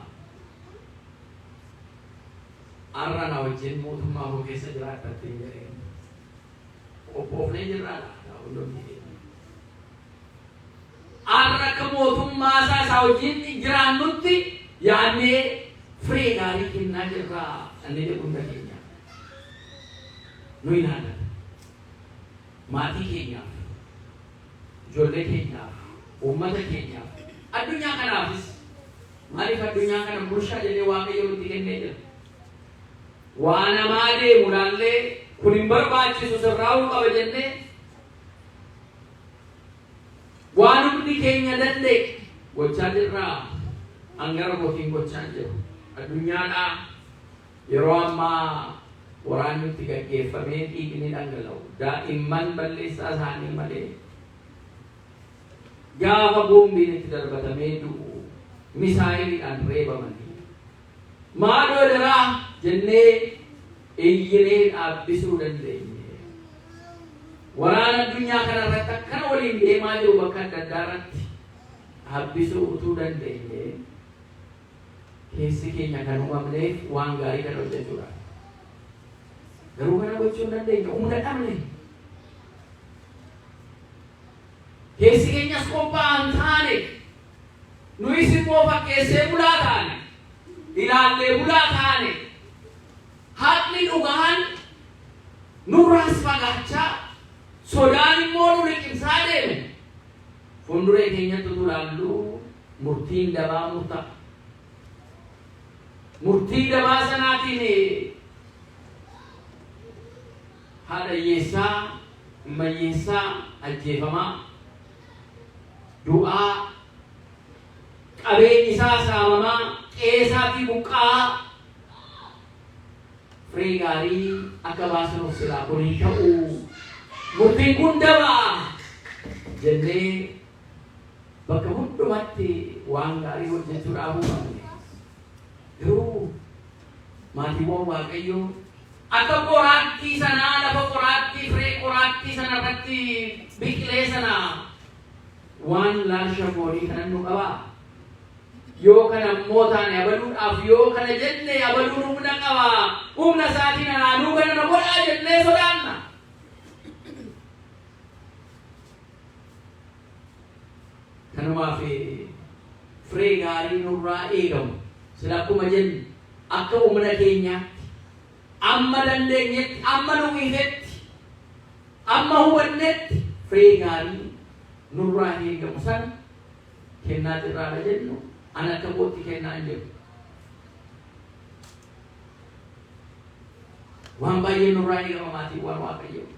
arra na wajjin mootummaa koo keessa jiraadhattee jedhee qophoofnee jirraadha arra akka mootummaa isaa wajjin jiraannutti yaadnee firii gaarii kennaa jirraa inni jedhu hunda keenya nuyi naannata maatii keenyaaf ijoollee keenyaaf ummata keenyaaf addunyaa kanaafis maaliif addunyaa kana bulchaa jennee waaqayyo nutti kennee jira waan namaa deemu laallee kun hin barbaachisu sirraa'uu qaba jennee waan hundi keenya danda'e gochaa jirraa hangara kootiin gochaa jiru addunyaadhaa yeroo ammaa waraanni itti gaggeeffamee dhiigni dhangala'u daa'imman balleessaa isaanii malee gaafa boombiin itti darbatamee du'u misaa'iliidhaan reebamanii maaloo daraa jennee iyyinee dhaabbisuu dandeenye waraana addunyaa kana irratti akkana waliin deemaa jiru bakka adda addaa irratti dhaabbisuu utuu dandeenye keessi keenya kan uumamneef waan gaarii kan hojjechuudha. Garuu kana gochuu hin dandeenye humna dhabne. Keessi keenyas qophaa'an taane nuyis immoo fakkeessee bulaa taane ilaallee bulaa taane haqni dhugaan nurraas fagaachaa sodaan immoo nu liqimsaa deeme fuulduree keenyatti tulaallu murtiin dabaa murta'a. Murtii dabaa sanaatiin haadha hiyyeessaa ilma hiyyeessaa ajjeefamaa du'aa qabeenyi isaa saamamaa qeesaa fi buqqaa firii gaarii akka baasan of silaa kun hin ta'u murtiin kun dabaa jennee bakka hundumatti waan gaarii hojjechuudhaaf uumamne. Garuu maatiiwwan Waaqayyoo akka qoraattii sanaa lafa qoraattii firee qoraattii sana irratti biqilee sana waan laalcha foonii kanan nu qabaa. Yoo kana immoo taane abaluudhaaf yoo kana jenne abaluun humna qabaa. Humna isaatiin anaanuu kana na godhaa jennee sodaanna. Kanumaaf firee gaarii nurraa eegamu. Sila akkuma jennu akka humna keenyaatti amma dandeenyetti amma nu ifetti amma hubannetti firee gaarii nurraa eegamu sana kennaa irraa jennu an akka kootti kennaa hin jedhu. Waan baay'ee nurraa eegama maatiiwwan Waaqayyoo.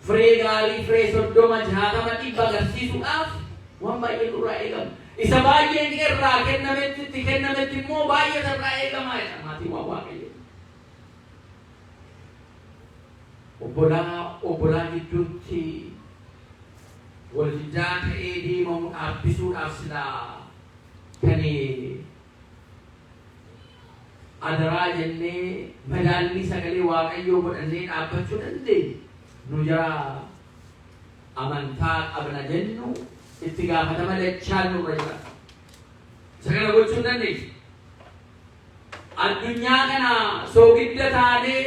Firee gaarii firee 30 60 agarsiisuudhaaf waan baay'ee nurraa eegama. Isa baay'een irraa kennametti immoo baay'ee irraa eegamaa jedha maatiiwwan Waaqayyoo. Obbolaa gidduutti waljijaa ta'ee deemamu dhaabbisuudhaaf silaa kan adaraa jennee madaalli sagalee Waaqayyoo godhannee dhaabbachuu dandeenya. Nu jara amantaa qabna jennu itti gaafatama dachaan nurra jira. Isa kana gochuu hin dandeessu. Addunyaa kana soogidda taanee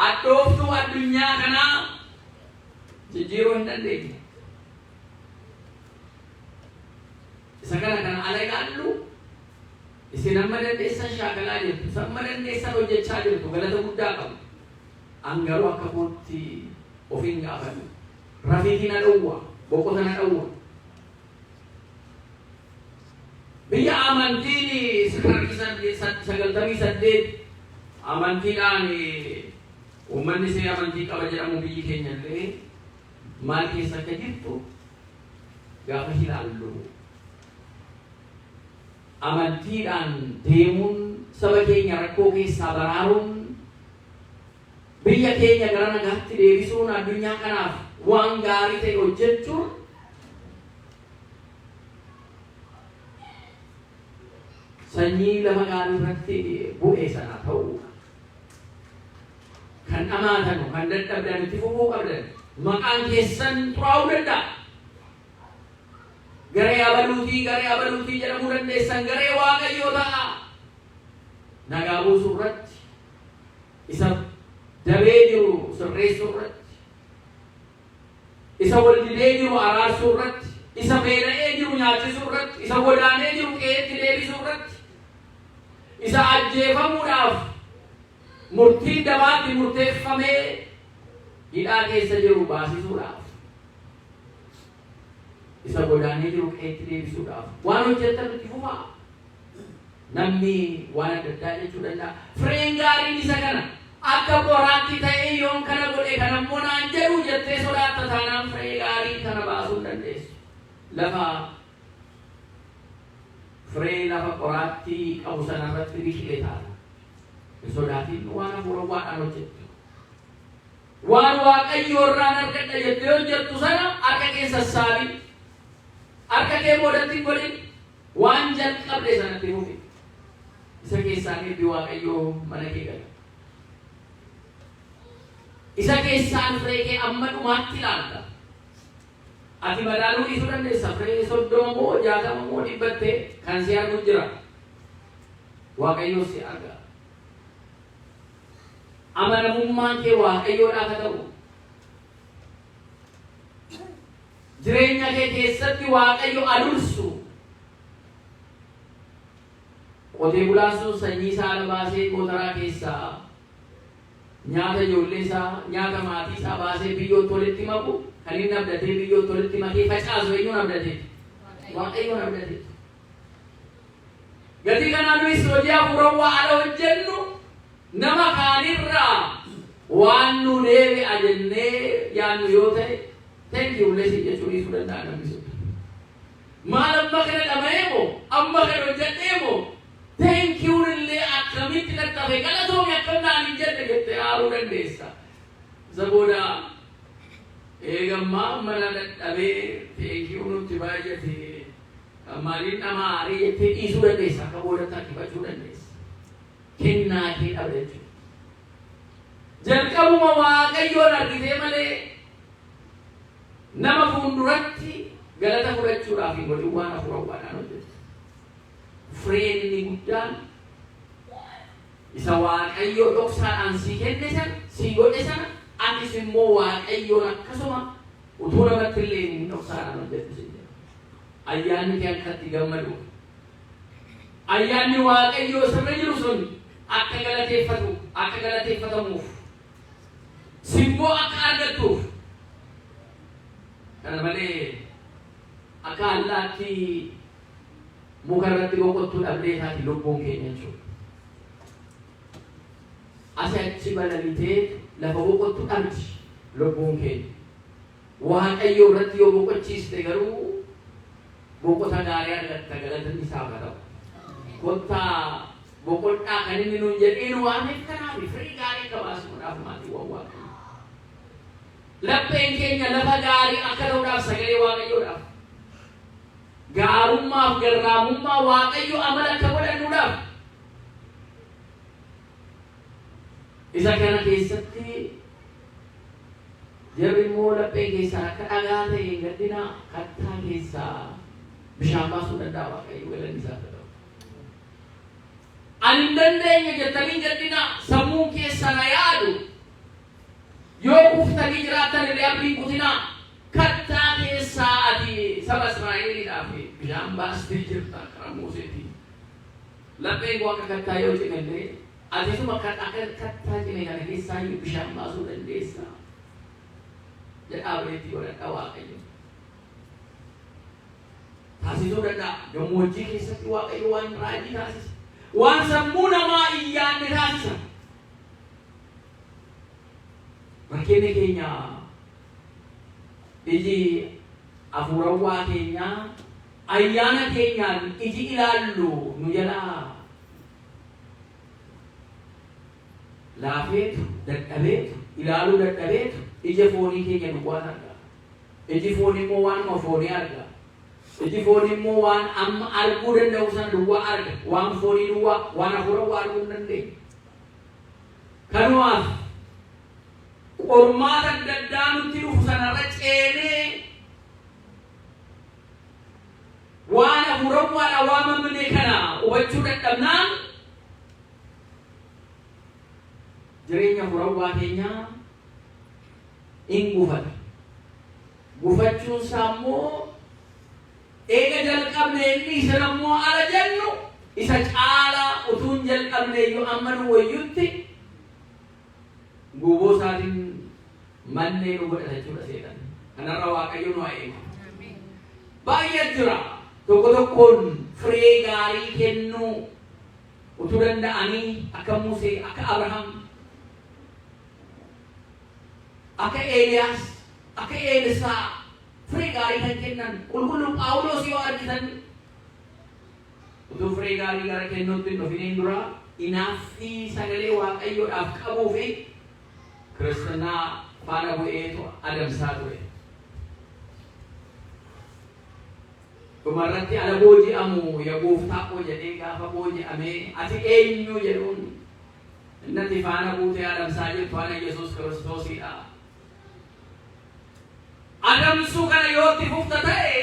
addooftuu addunyaa kanaa jijjiiruu hin dandeenye. Isa kana ala ilaallu isin amma dandeessan shaakalaa jirtu, isin amma dandeessan hojjechaa jirtu galata guddaa qabu. Angaruu akka kootti ofiin gaafannu. Rafiitiin na dhowwa, boqota na dhowwa. Biyya amantiin 98 amantiidhaan uummanni see amantii qaba jedhamu biyyi keenya illee maal keessa akka jirtu gaafa ilaallu. Amantiidhaan deemuun saba keenya rakkoo keessaa baraaruun biyya keenya gara nagaatti deebisuun addunyaa kanaaf waan gaarii ta'e hojjechuun sanyii lafa gaarii irratti bu'ee sana ta'uu kan amaatanu kan dadhabdan itti fufuu qabdan maqaan keessan xuraa'uu danda'a. Garee abaluutii jedhamuu dandeessan garee Waaqayyoo ta'a. Nagaa buusuu irratti isa dabee jiru sirreessuu irratti isa waldidee jiru araarsuu irratti isa beela'ee jiru nyaachisuu irratti isa godaanee jiru qe'eetti deebisuu irratti isa ajjeefamuudhaaf murtii dabaatti murteeffamee hidhaa keessa jiru baasisuudhaaf isa godaanee jiru qe'eetti deebisuudhaaf waan hojjetan itti fufaa. Namni waan adda addaa jechuu danda'a. Fireen gaariin isa kana akka qoraatti ta'ee yoon kana godhe kana immoo naan jedhu jettee sodaatta taanaan firee gaarii kana baasuu hin dandeessu. Firee lafa qoraattii qabu sana irratti biqilee taata. Hin sodaatiin waan hafuura Waaqaan hojjettu. Waan Waaqayyoo irraan argadha jettee hojjettu sana harka kee sassaabi. Harka kee boodatti godhin waan jalqabde sanatti fufi. Isa keessaan eebbi Waaqayyoo mana kee gala. Isa keessaan firee kee amma dhumaatti ilaalta. ati madaaluu dhiisuu dandeessa. Firee 30 moo 60 moo 100 kan si argu jira. Waaqayyo si arga. Amanamummaan kee Waaqayyoodhaaf haa ta'u. Jireenya kee keessatti Waaqayyo adursu. Qotee bulaan sun sanyii isaa baasee gootaraa keessaa nyaata ijoollee isaa, nyaata maatii isaa baasee biyyootti walitti maku, kan inni abdatee biyyootti walitti makee facaasu eenyuun abdatee? Waaqayyoon abdatee. Gatii kanaan nuyi hojii hafuurawaa ala hojjennu nama kaanirraa waan nu deebi'a jennee yaannu yoo ta'e thank you blessing jechuun dhiisuu danda'a namni sun. Maal amma kana dhama'ee moo amma kana hojjedhee moo thank you illee akkamitti qaqqabe galatoomii akkam naan hin jedhe jettee haaruu dandeessa. Isa booda eegammaa mana dadhabee thank you nutti baay'ate maaliin nama aarii jettee dhiisuu dandeessa. Akka boodatti harkifachuu dandeessa. Kennaa kee dhabe jechuudha. Jalqabuma Waaqayyoon argitee malee nama fuulduratti galata fudhachuudhaaf hin godhin waan hafuurawwaadhaan hojjetu. Fireen inni guddaan isa Waaqayyo dhoksaadhaan sii kenne sana, sii godhe sana, atis immoo Waaqayyoon akkasuma utuu namatti illee hin dhoksaadhaan hojjetu si jedha. Ayyaanni kee akkatti gammadu. Ayyaanni Waaqayyo sirra jiru sun akka galateeffatu, akka galateeffatamuuf, simboo akka argattuuf. Kana malee akka allaattii muka irratti boqottuu dhabdee taati lubbuun keenya jechuudha. Asii achi balalitee lafa boqottuu dhabdi lubbuun keenya. Waaqayyo irratti yoo boqochiiste garuu boqota gaarii argatta galanni isaaf haa ta'u. Kottaa boqodhaa kan inni nuun jedheen waameef kanaaf firii gaarii qabaasuudhaaf maatiiwwan Waaqayyo. Lapheen keenya lafa gaarii akka ta'uudhaaf sagalee Waaqayyoodhaaf. Gaarummaaf garraamummaa Waaqayyo amala akka godhannuudhaaf. Isa kana keessatti jarri immoo lapheen keessaa akka dhagaa ta'e gaddina kattaa keessaa bishaan baasuu danda'a Waaqayyo galanni isaaf haa ta'u. Ani hin dandeenye jettanii gaddina sammuun keessa na yaadu. Yoo kuftanii jiraattan illee abdiin kutinaa kattaa keessaa ati saba Israa'eliidhaaf bishaan baastee jirta karaa Museetiin. Lapheen koo akka kattaa yoo cimellee ati suma akka kattaa cime kana keessaa bishaan baasuu dandeessa. Jedhaa beetii godhadha Waaqayyo. Taasisuu danda'a. Gammoojjii keessatti Waaqayyo waan raajii taasisa. Waan sammuu namaa hin yaadne taasisa. Fakkeenya keenya iji hafuurawaa keenya ayyaana keenyaan iji ilaallu nu jalaa laafeetu dadhabeetu ilaaluu dadhabeetu ija foonii keenya duwwaa arga. Iji foonii immoo waanuma foonii arga. Iji foonii immoo waan amma arguu danda'u sana duwwaa arga. Waan foonii duwwaa waan hafuurawaa arguu hin dandeenye. Kanumaaf qormaata adda addaa nutti dhufu sanarra ceenee waan hafuurawwaadha waamamne kana hubachuu dadhabnaan jireenya hafuurawwaa keenyaa hin gufata. Gufachuun isaa immoo eega jalqabne inni isa nammoo ala jennu isa caalaa utuun jalqabne iyyuu amma nu wayyutti guboo isaatiin mannee nu godhata jechuudha seetan. Kanarra Waaqayyo nu haa eegu. Baay'ee jira. Tokko tokkoon firee gaarii kennuu utuu danda'anii akka Musee, akka Abrahaam, akka Eeliyaas, akka Eelisaa firee gaarii kan kennan qulqulluu Phaawulos yoo argitan utuu firee gaarii gara kennuutti hin dhufiniin dura inaaffii sagalee Waaqayyoodhaaf qabuu fi Kiristaanaa faana bu'eetu adamsaa ture. Dhumarratti ala booji'amu yaa gooftaa koo jedhee gaafa booji'amee ati eenyu jedhuun innatti faana buutee adamsaa jirtu ana Yesuus Kiristoosidha. Adamsuu kana yoo itti fufta ta'e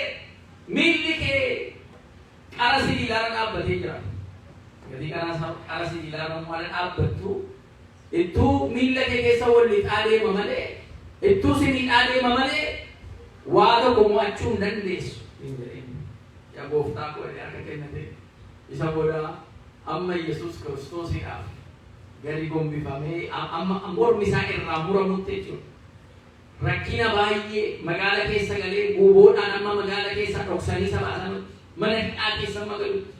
miilli kee qara sibiilaarra dhaabbatee jira. Gadi qara sibiilaarra maal dhaabbattu ittuu miilla kee keessa walli adeema malee ittuu sinii adeema malee waa tokko mo'achuu hin dandeessu. Yaa gooftaa koo akka kennate isa booda amma Yesuus Kiristoosiidhaaf gadi gombifamee amma mormi isaa irraa muramutti jechuudha. Rakkina baay'ee magaala keessa galee guuboodhaan amma magaala keessa dhoksanii isa baasan mana hidhaa keessa magalutti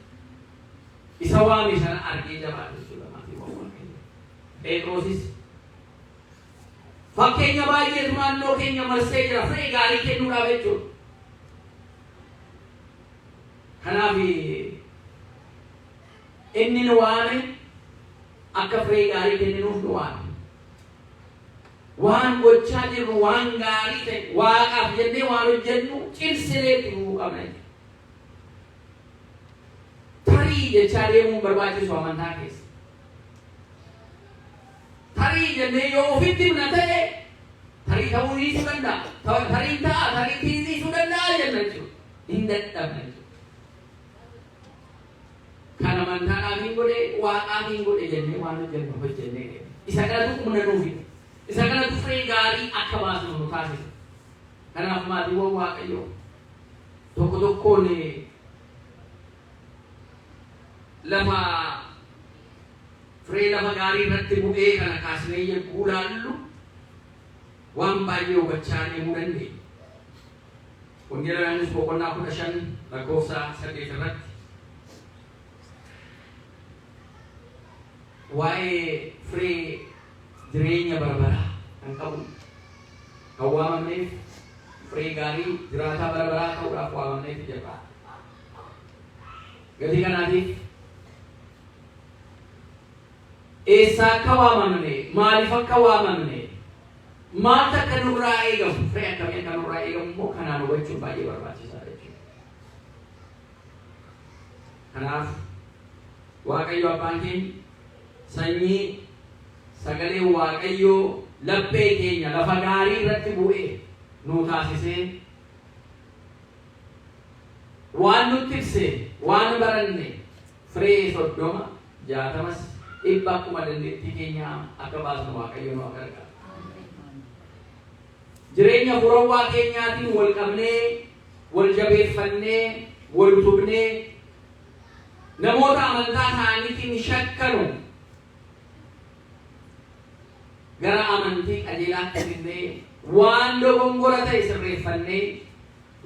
isa waame sana argee jabaatu jechuudha maatii waaqayyo. Phexrosis fakkeenya baay'eetu naannoo keenya marsee jira firii gaarii kennuudhaaf jechuudha. Kanaaf inni nu waame akka firii gaarii kenninuuf nu waame. Waan gochaa jirru waan gaarii ta'e waaqaaf jennee waan hojjennu cimsinee turuu qabna. Tarii jechaa deemuun barbaachisu amantaa keessa. Tarii jennee yoo ofitti himna ta'e tarii ta'uu dhiisuu danda'a. Tarii ta'a tarii dhiisuu danda'a jenna jechuudha. Hin dadhabna jechuudha. Kan amantaadhaaf hin godhe waaqaaf hin godhe jennee waan hojjennu hojjennee isa kanatu humna nuufi. Isa kanatu firii gaarii akka baasnu nu taasisa. Kanaaf maatiiwwan waaqayyoo tokko tokkoon lafa firii lafa gaarii irratti bu'ee kana kaasnee yegguu laallu waan baay'ee hubachaa deemuu dandeenya. Wangeela Yohaannis boqonnaa 15 lakkoofsa 8 irratti waa'ee firii jireenya barabaraa kan qabu kan waamamneef firii gaarii jiraataa barabaraa ta'uudhaaf waamamneef jedha. Gatii kanaatiif eessaa akka waamamne maaliif akka waamamne maaltu akka nurraa eegamu firii akkamii akka nurraa eegamu immoo kanaan hubachuun baay'ee barbaachisaadha jechuudha. Kanaaf Waaqayyo abbaan keenya sanyii sagalee waaqayyoo laphee keenya lafa gaarii irratti bu'ee nu taasisee waan nutti ibsee waan baranne firii 30 60 100 akkuma dandeettii keenya akka baasnu waaqayyo nu gargaara. Jireenya furawwaa keenyaatiin wal qabnee wal jabeeffannee wal utubnee namoota amantaa isaaniitiin shakkanu gara amantii qajeelaatti fidnee waan dogongora ta'e sirreeffannee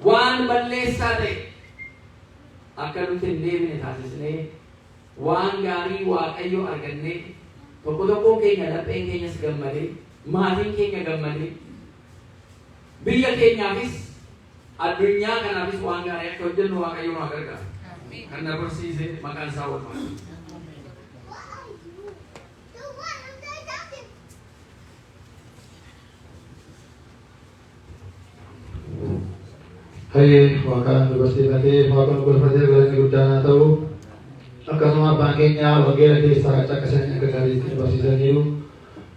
waan balleessaa ta'e akka nuti hin deebine taasisnee waan gaarii waaqayyo argannee tokko tokkoon keenya lapheen keenyas gammadee maatiin keenya gammadee biyya keenyaafis addunyaa kanaafis waan gaarii akka hojjennu waaqayyo nu gargaara. Kan na barsiise maqaan isaa walfaatu. Hai Waaqayyoon dubarsiifatee Waaqayyoon golfatee galanni guddaan haa ta'u. Akkasuma abbaan keenya wangeela keessaa caqasanii akka gaariitti barsiisaniiru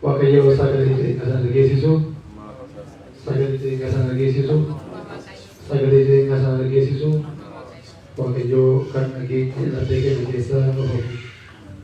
Waaqayyo sagalee jireenya sana dhageessisu sagalee jireenya sana dhageessisu sagalee jireenya sana dhageessisu Waaqayyo kan dhageenya lafee keenya keessa